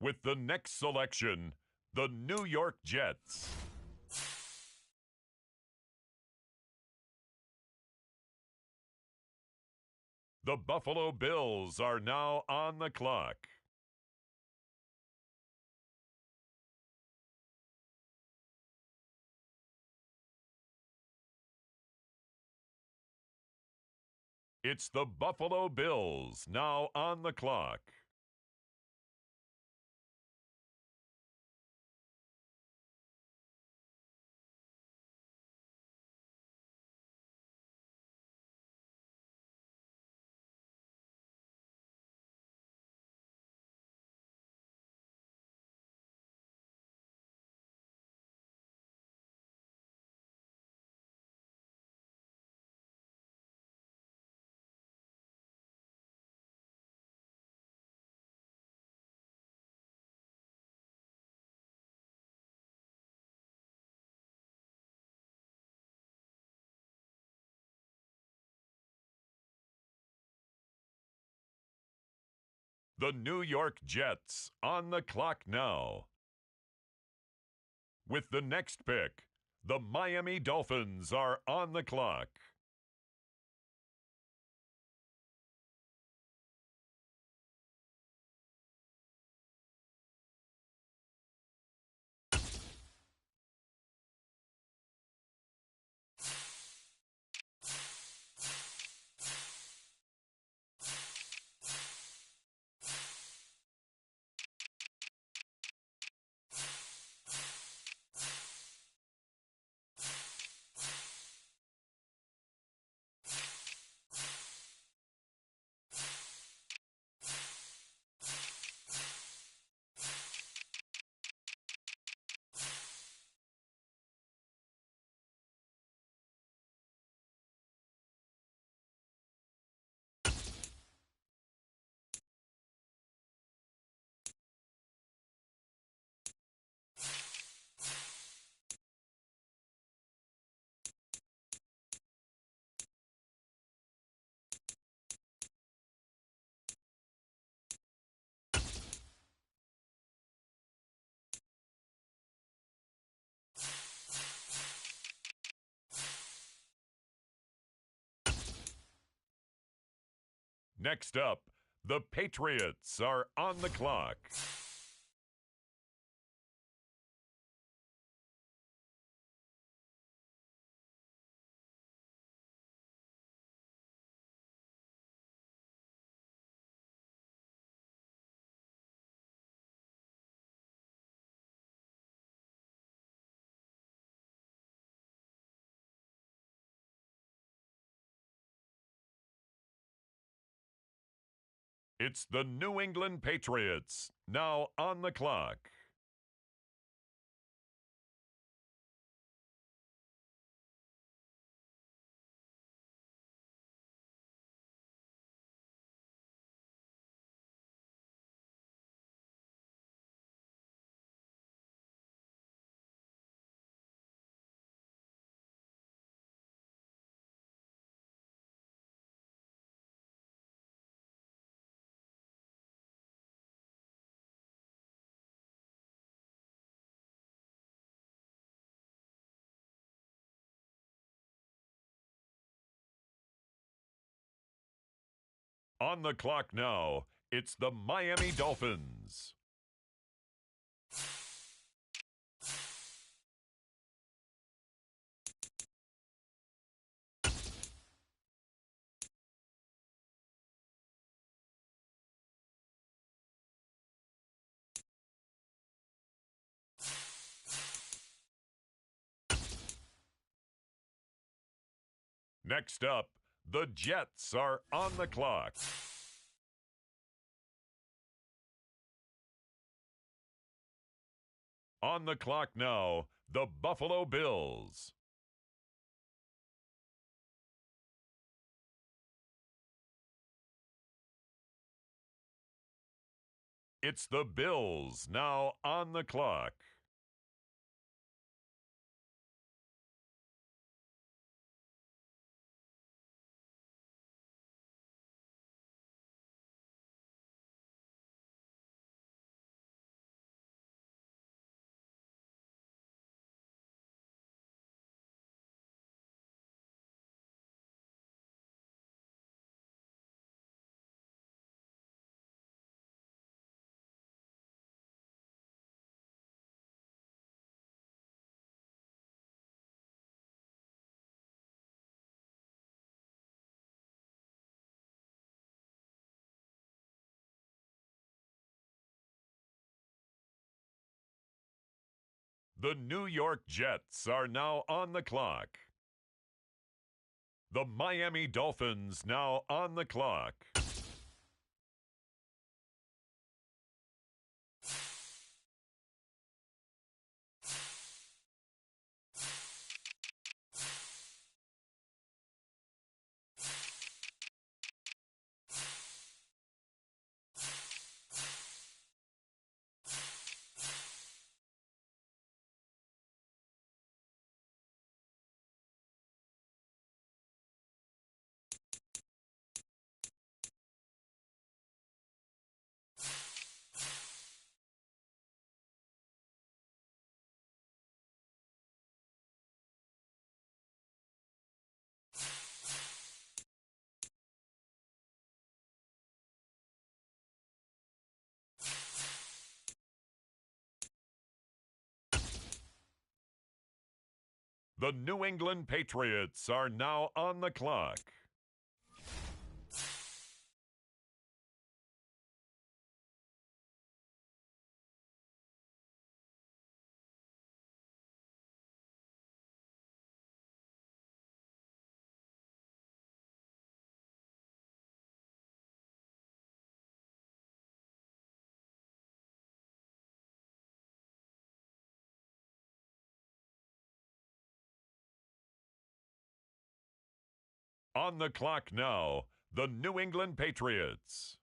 Speaker 5: With the next selection, the New York Jets. The Buffalo Bills are now on the clock. It's the Buffalo Bills now on the clock. The New York Jets on the clock now. With the next pick, the Miami Dolphins are on the clock. Next up, the Patriots are on the clock. It's the New England Patriots, now on the clock. On the clock now, it's the Miami Dolphins. Next up, the Jets are on the clock. On the clock now, the Buffalo Bills. It's the Bills now on the clock. The New York Jets are now on the clock. The Miami Dolphins now on the clock. The New England Patriots are now on the clock. On the clock now, the New England Patriots.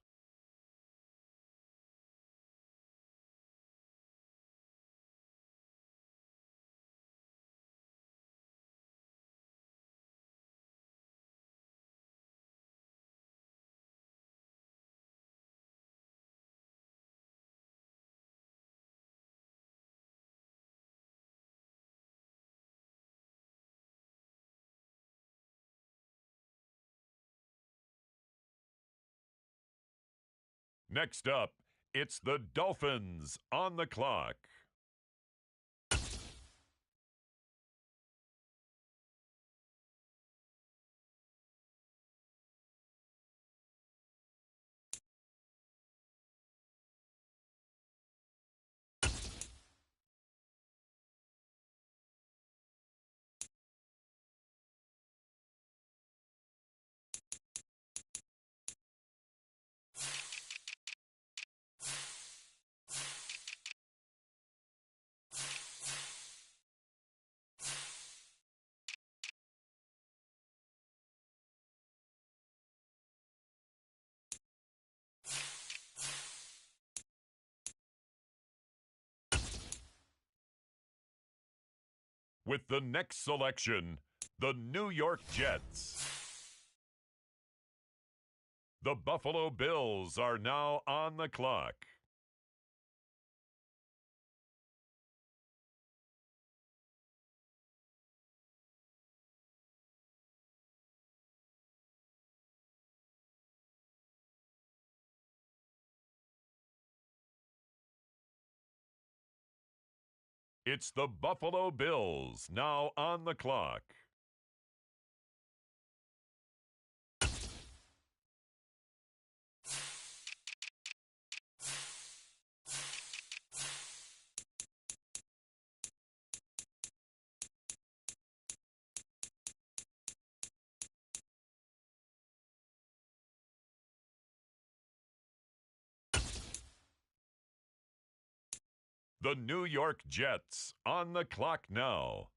Speaker 5: Next up, it's the Dolphins on the clock. With the next selection, the New York Jets. The Buffalo Bills are now on the clock. It's the Buffalo Bills now on the clock. The New York Jets on the clock now.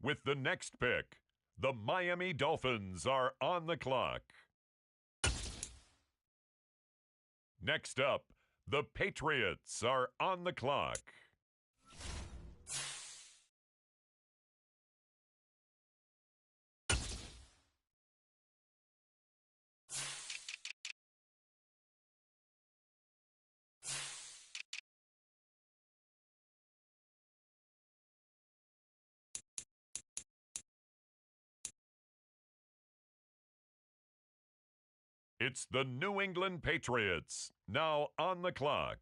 Speaker 5: With the next pick, the Miami Dolphins are on the clock. Next up, the Patriots are on the clock. It's the New England Patriots, now on the clock.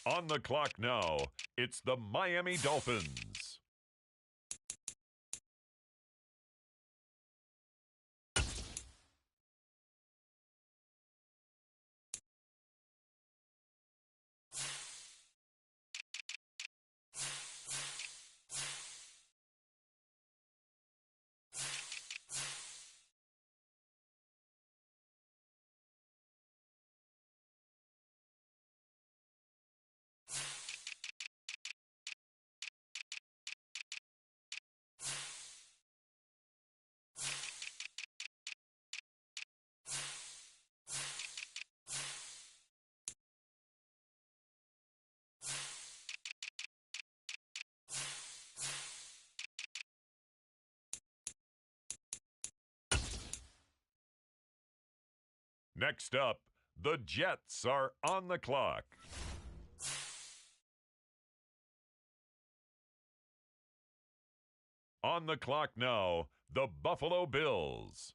Speaker 5: On the clock now, it's the Miami Dolphins. Next up, the Jets are on the clock. On the clock now, the Buffalo Bills.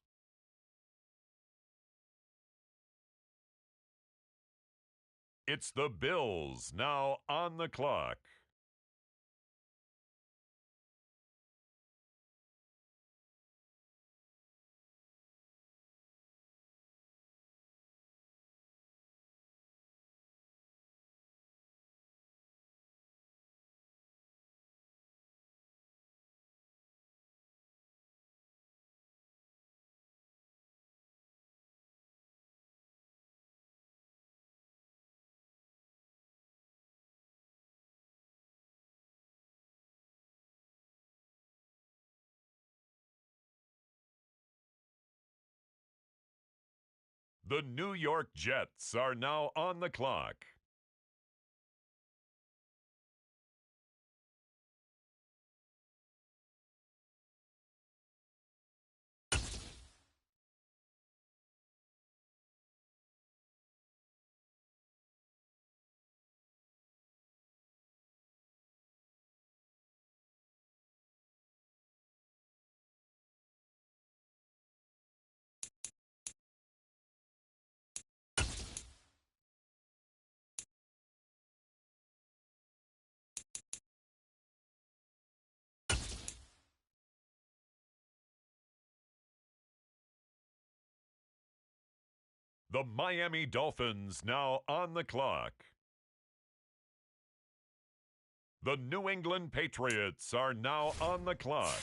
Speaker 5: It's the Bills now on the clock. The New York Jets are now on the clock. The Miami Dolphins now on the clock. The New England Patriots are now on the clock.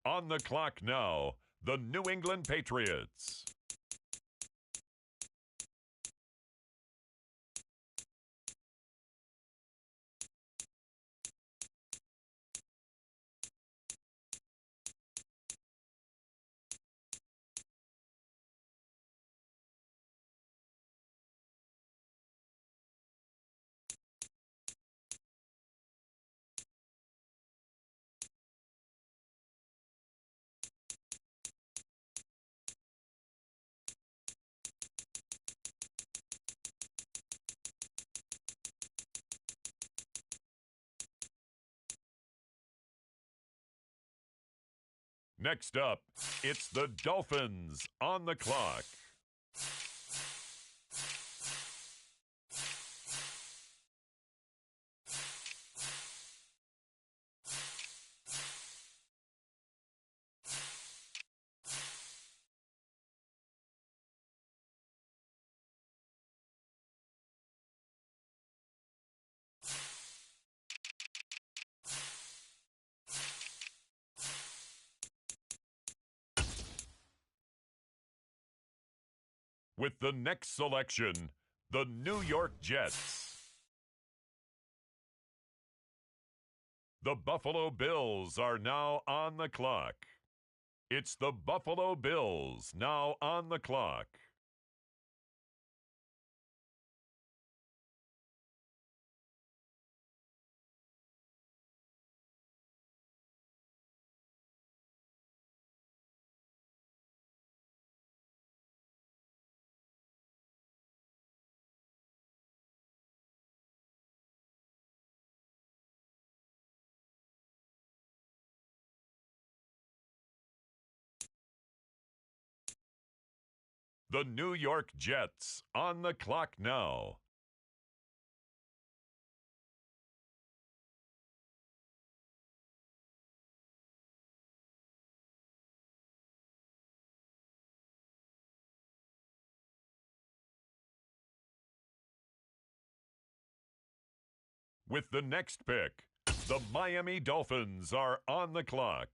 Speaker 5: On the clock now, the New England Patriots. Next up, it's the Dolphins on the clock. With the next selection, the New York Jets. The Buffalo Bills are now on the clock. It's the Buffalo Bills now on the clock. The New York Jets on the clock now. With the next pick, the Miami Dolphins are on the clock.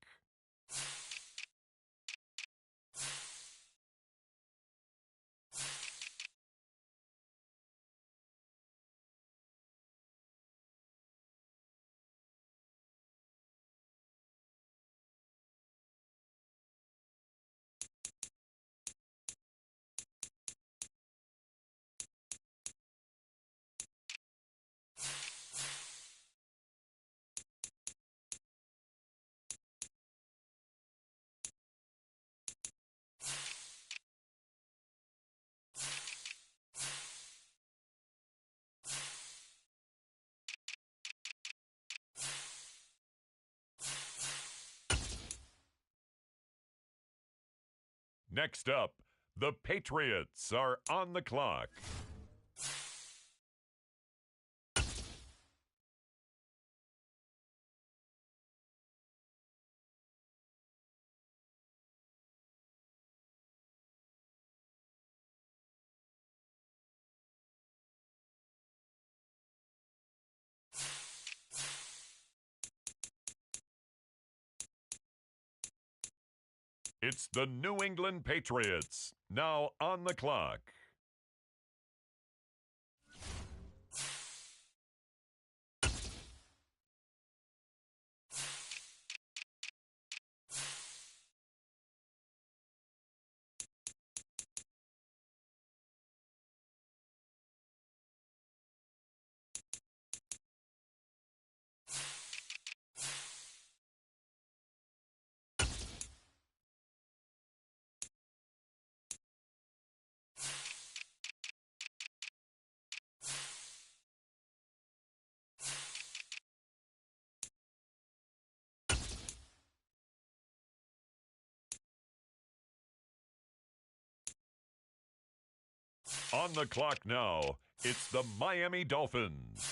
Speaker 5: Next up, the Patriots are on the clock. It's the New England Patriots now on the clock. On the clock now, it's the Miami Dolphins.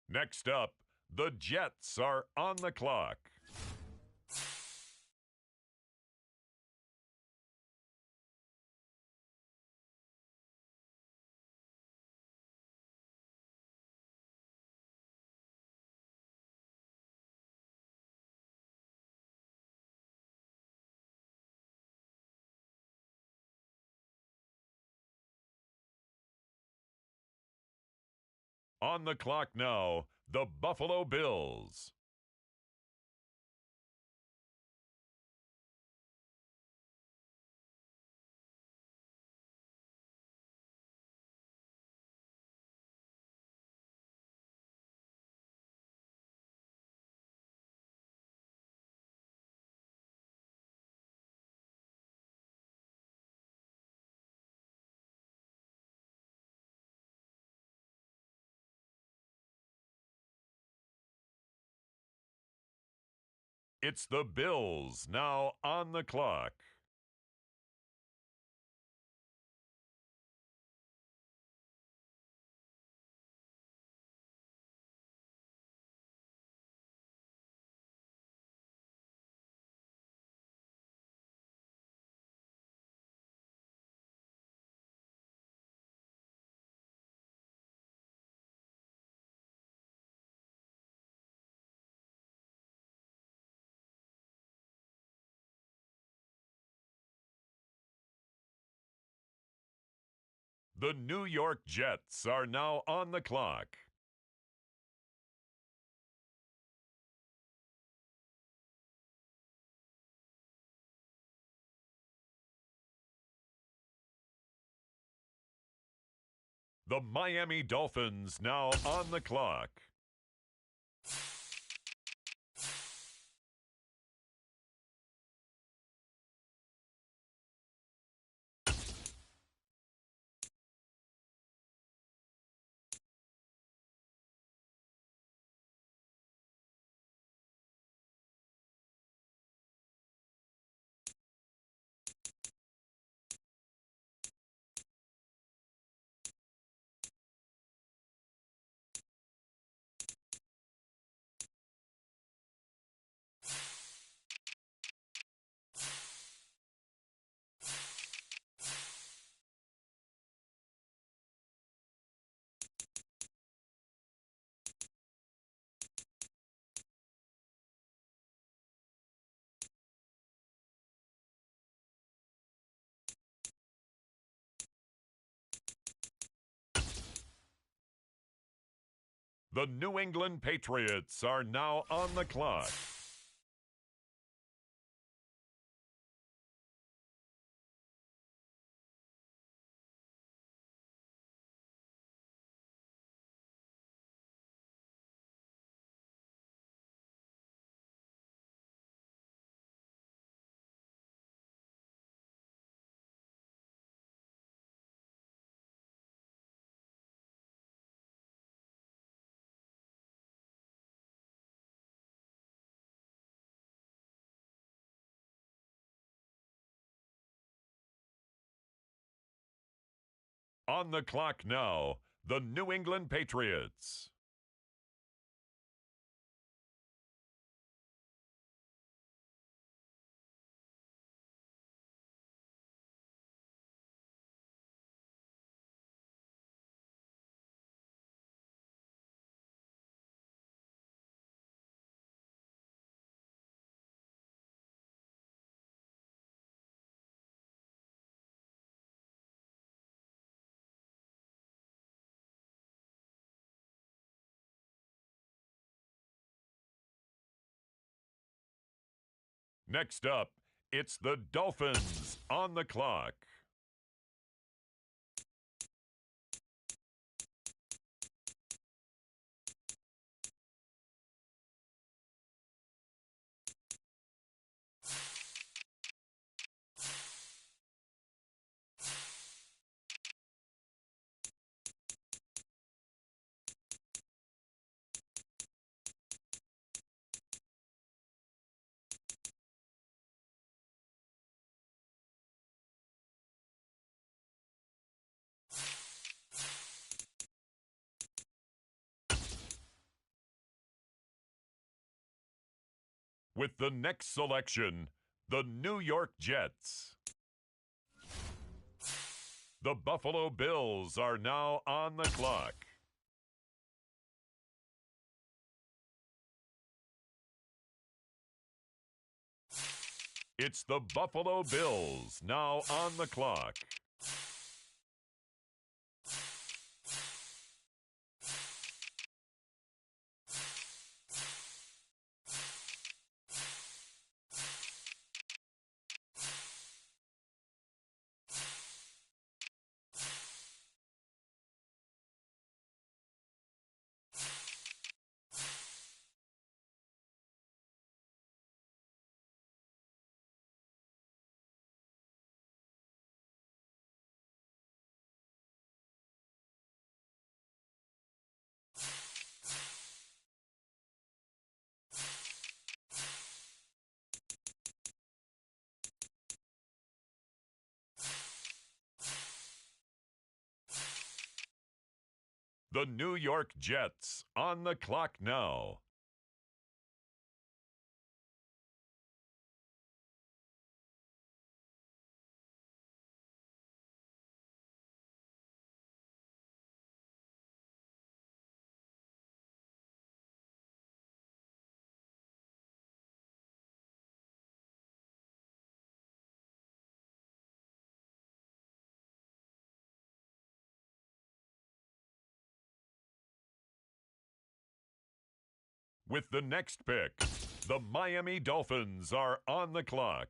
Speaker 5: Next up, the Jets are on the clock. On the clock now, the Buffalo Bills. It's the Bills now on the clock. The New York Jets are now on the clock. The Miami Dolphins now on the clock. The New England Patriots are now on the clock. On the clock now, the New England Patriots. Next up, it's the Dolphins on the clock. With the next selection, the New York Jets. The Buffalo Bills are now on the clock. It's the Buffalo Bills now on the clock. The New York Jets on the clock now. With the next pick, the Miami Dolphins are on the clock.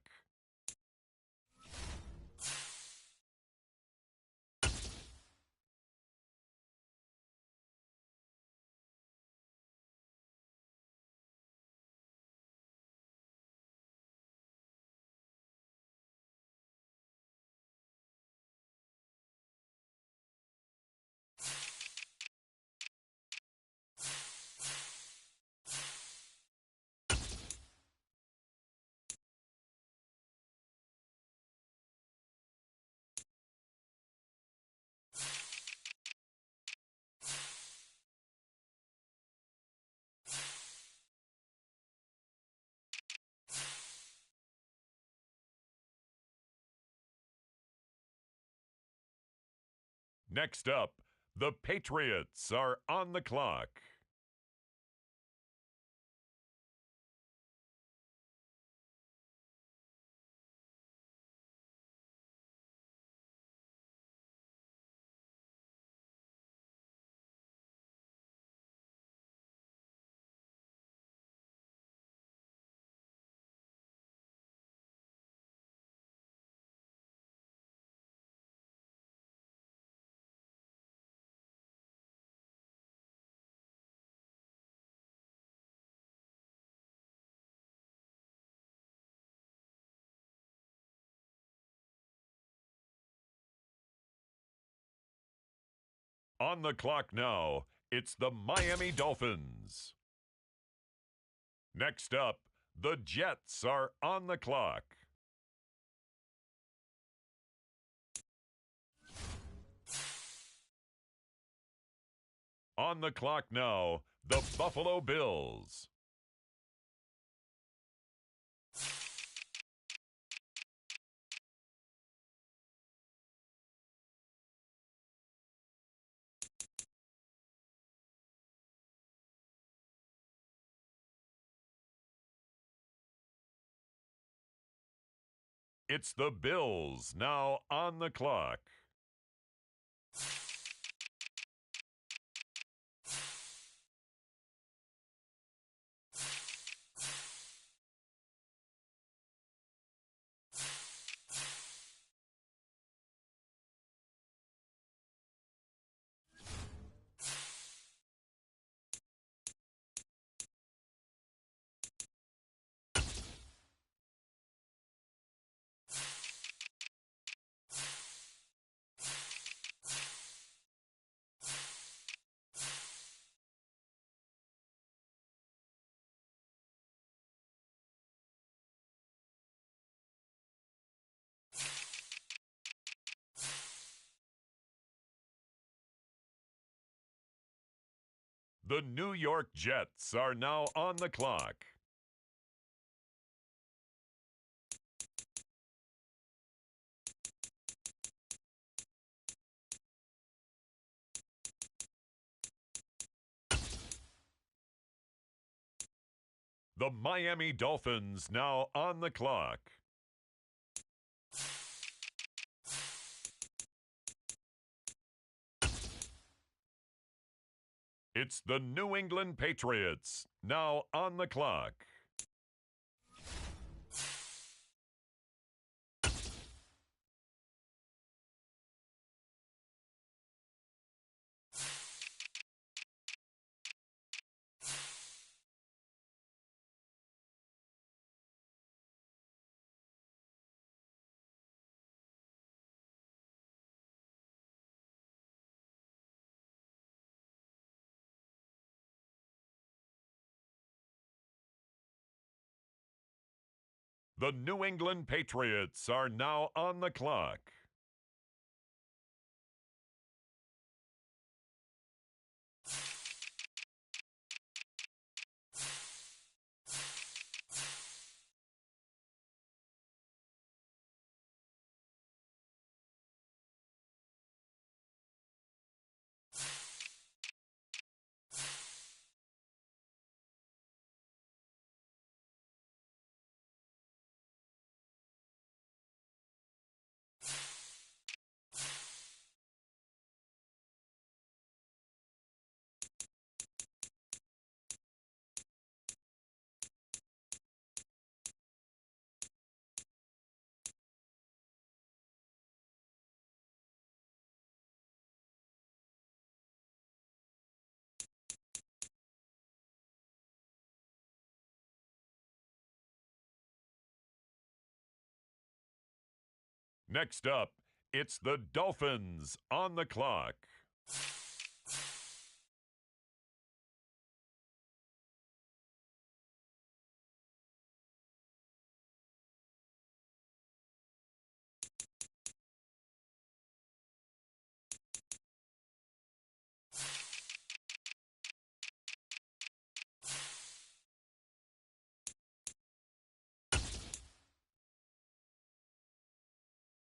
Speaker 5: Next up, the Patriots are on the clock. On the clock now, it's the Miami Dolphins. Next up, the Jets are on the clock. On the clock now, the Buffalo Bills. It's the Bills now on the clock. The New York Jets are now on the clock. The Miami Dolphins now on the clock. It's the New England Patriots now on the clock. The New England Patriots are now on the clock. Next up, it's the Dolphins on the clock.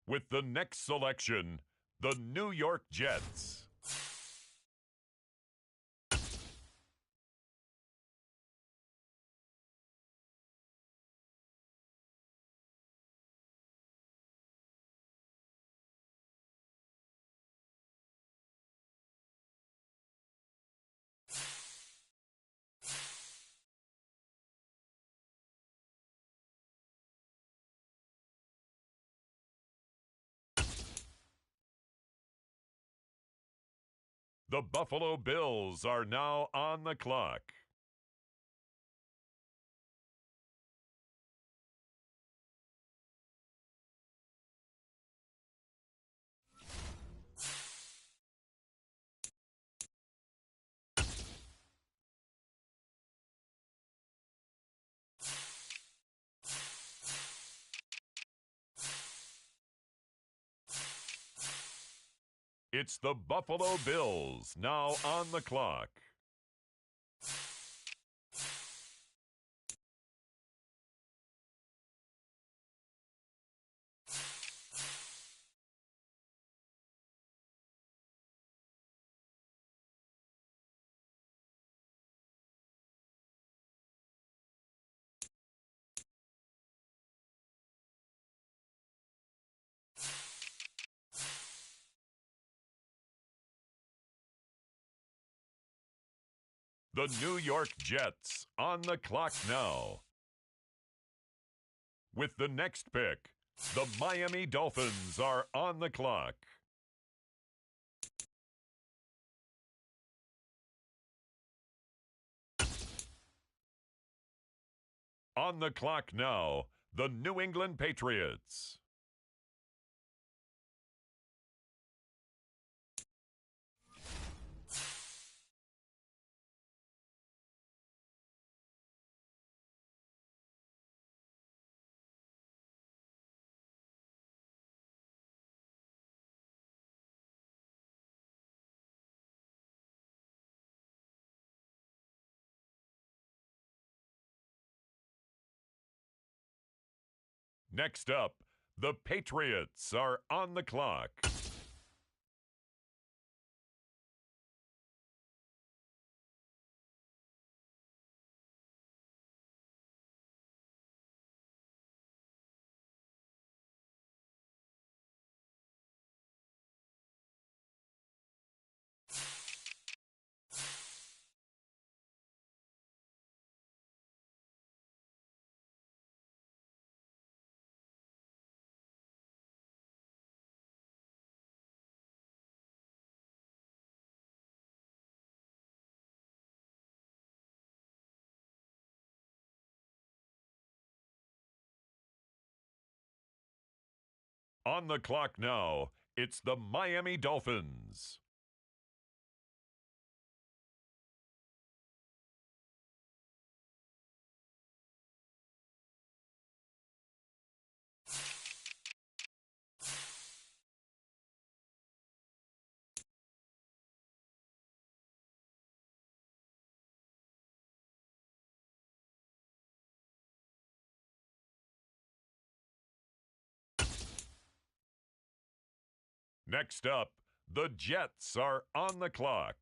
Speaker 5: With the next selection, the New York Jets. The Buffalo Bills are now on the clock. It's the Buffalo Bills now on the clock. The New York Jets on the clock now. With the next pick, the Miami Dolphins are on the clock. On the clock now, the New England Patriots. Next up, the Patriots are on the clock. On the clock now, it's the Miami Dolphins. Next up, the Jets are on the clock.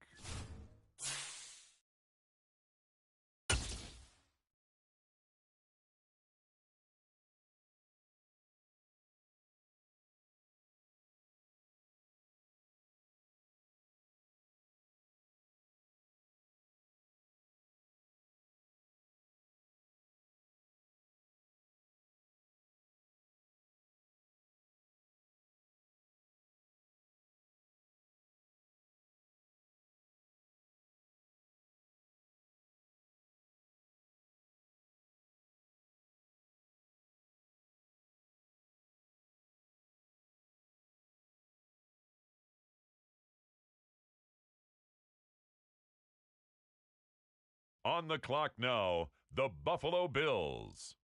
Speaker 5: On the clock now, the Buffalo Bills.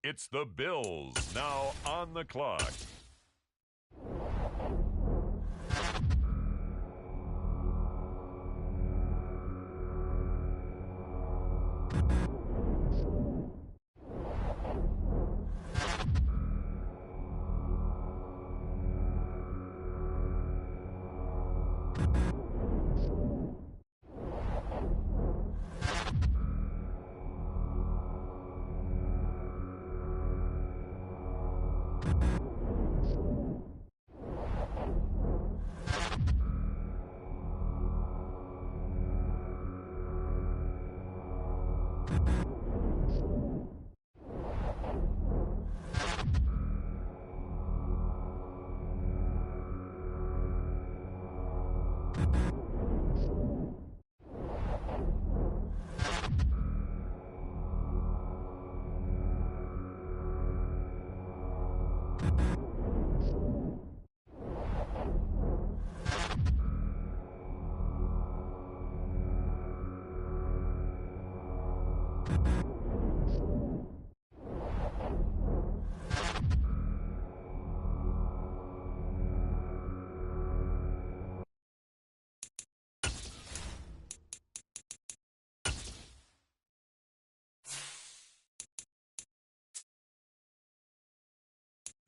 Speaker 5: It's the Bills now on the clock.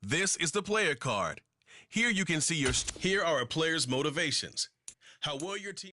Speaker 6: This is the player card. Here you can see here are a player's motivations. How well your team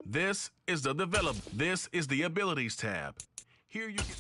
Speaker 6: This is the Develop. This is the Abilities tab. Here you can...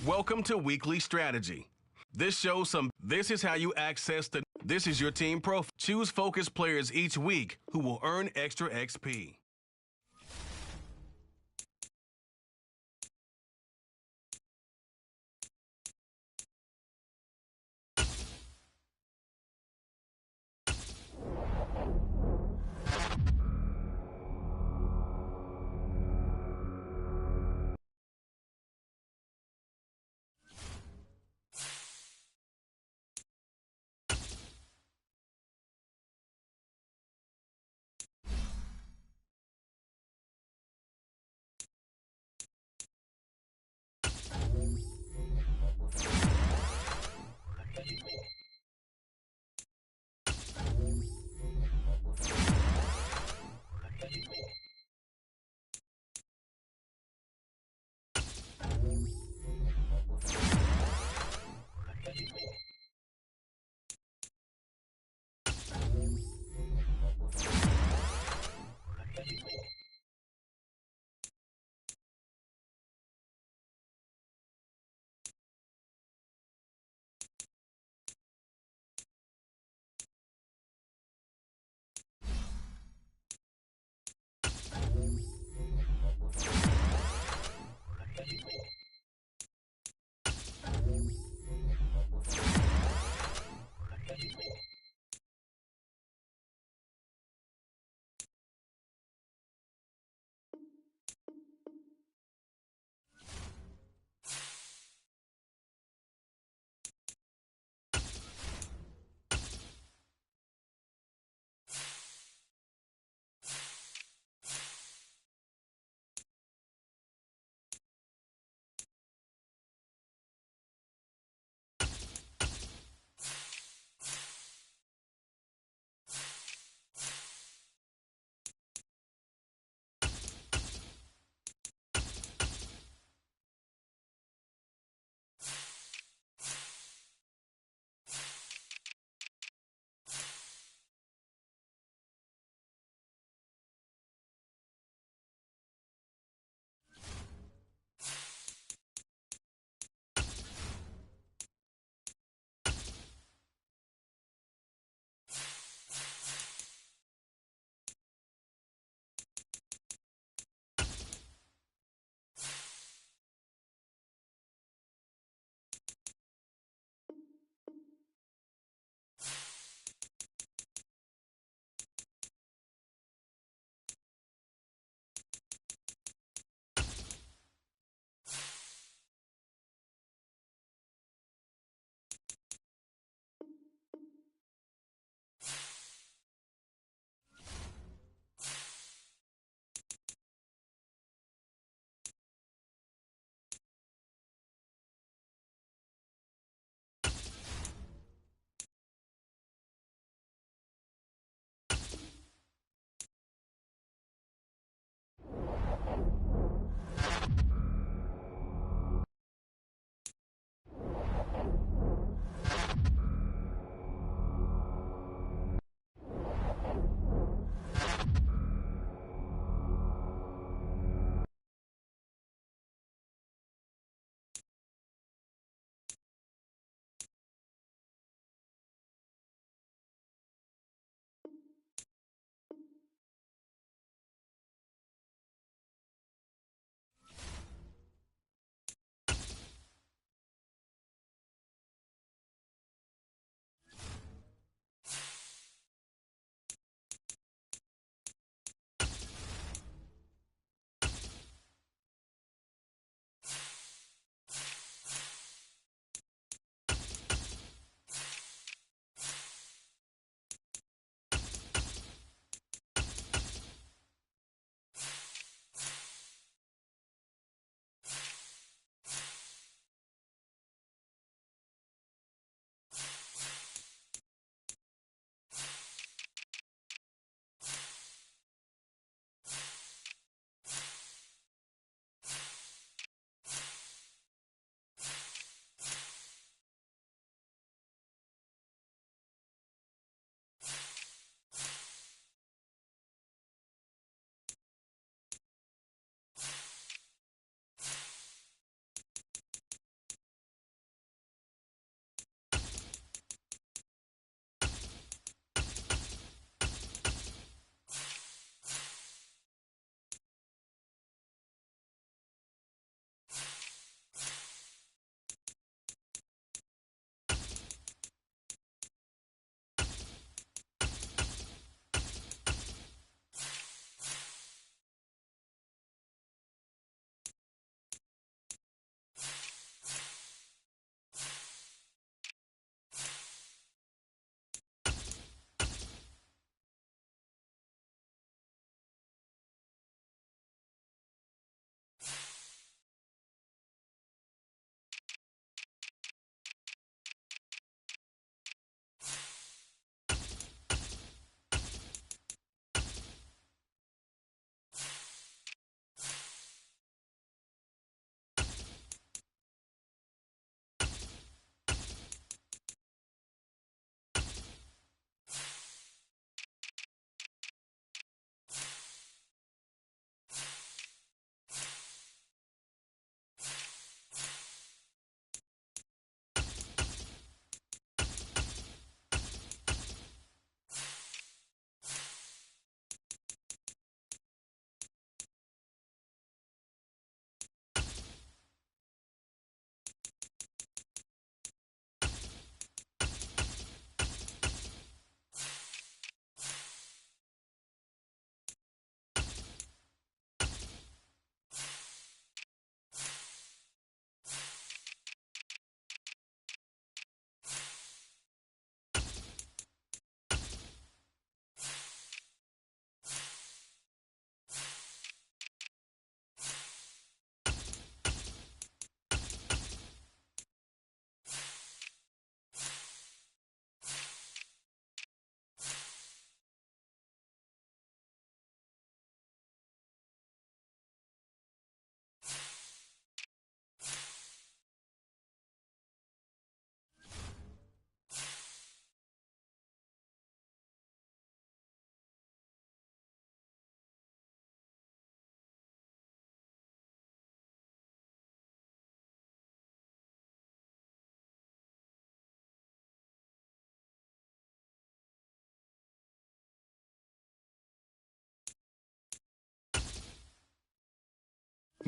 Speaker 6: Welcome to Weekly Strategy. This is how you access this is your team profile. Choose focused players each week who will earn extra XP.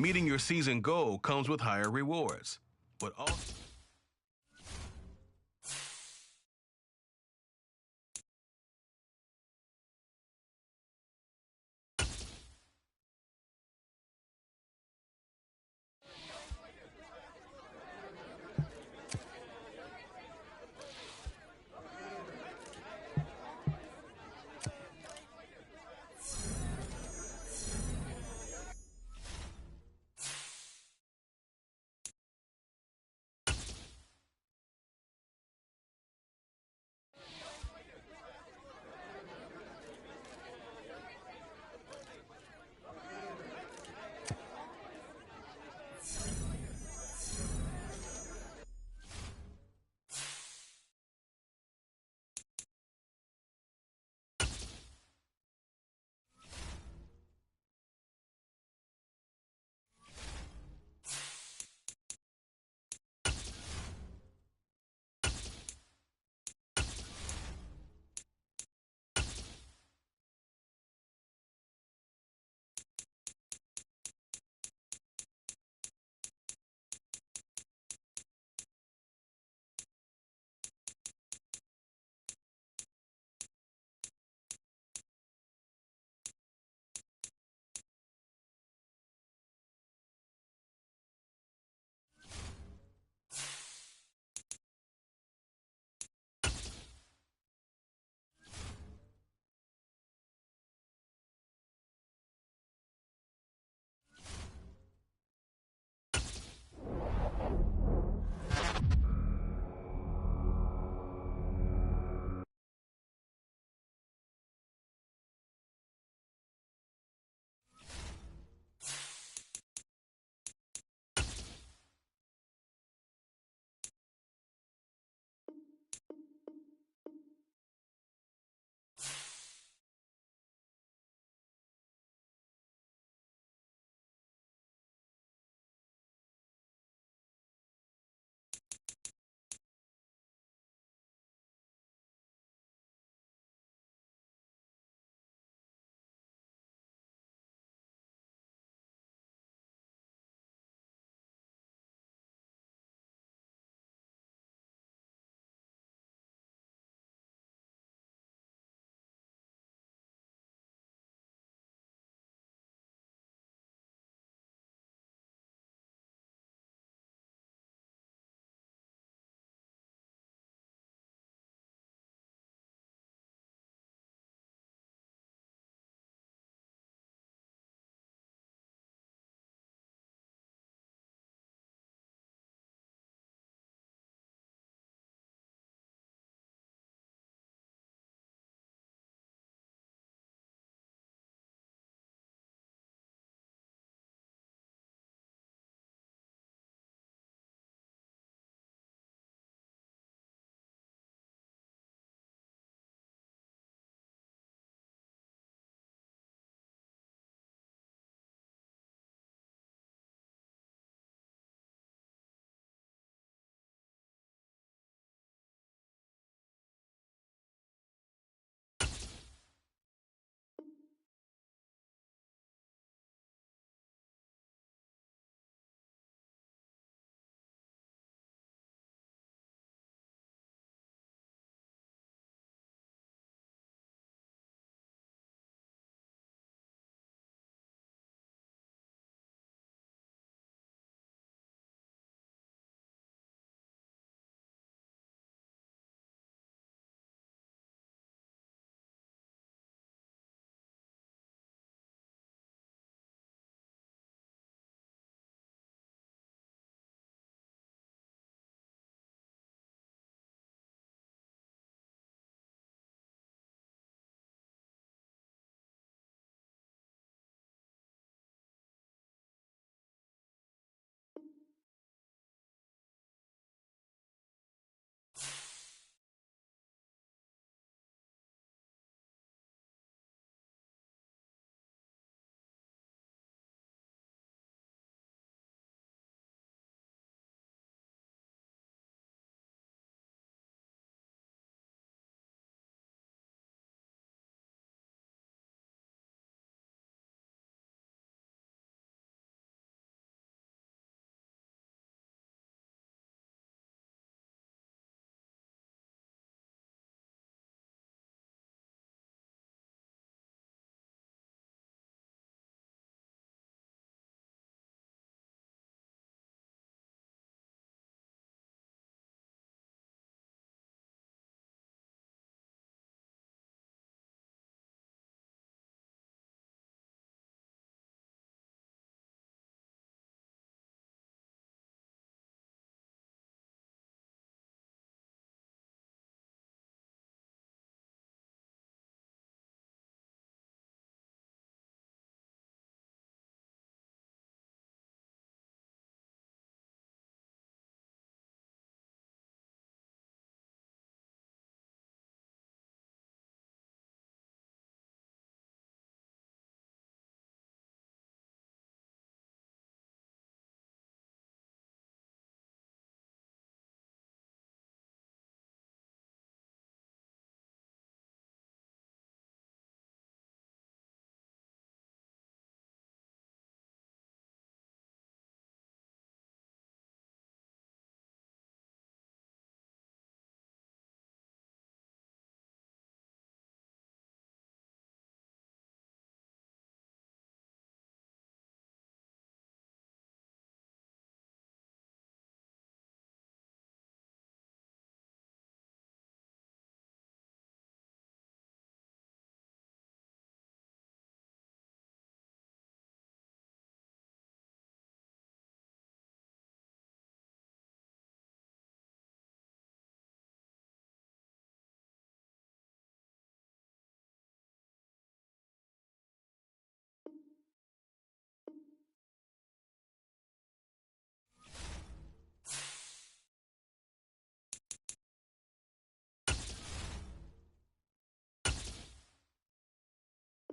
Speaker 6: Meeting your season goal comes with higher rewards, but also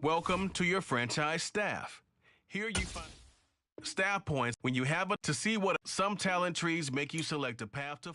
Speaker 6: Welcome to your franchise staff. Here you find staff points when you have to see what some talent trees make you select a path to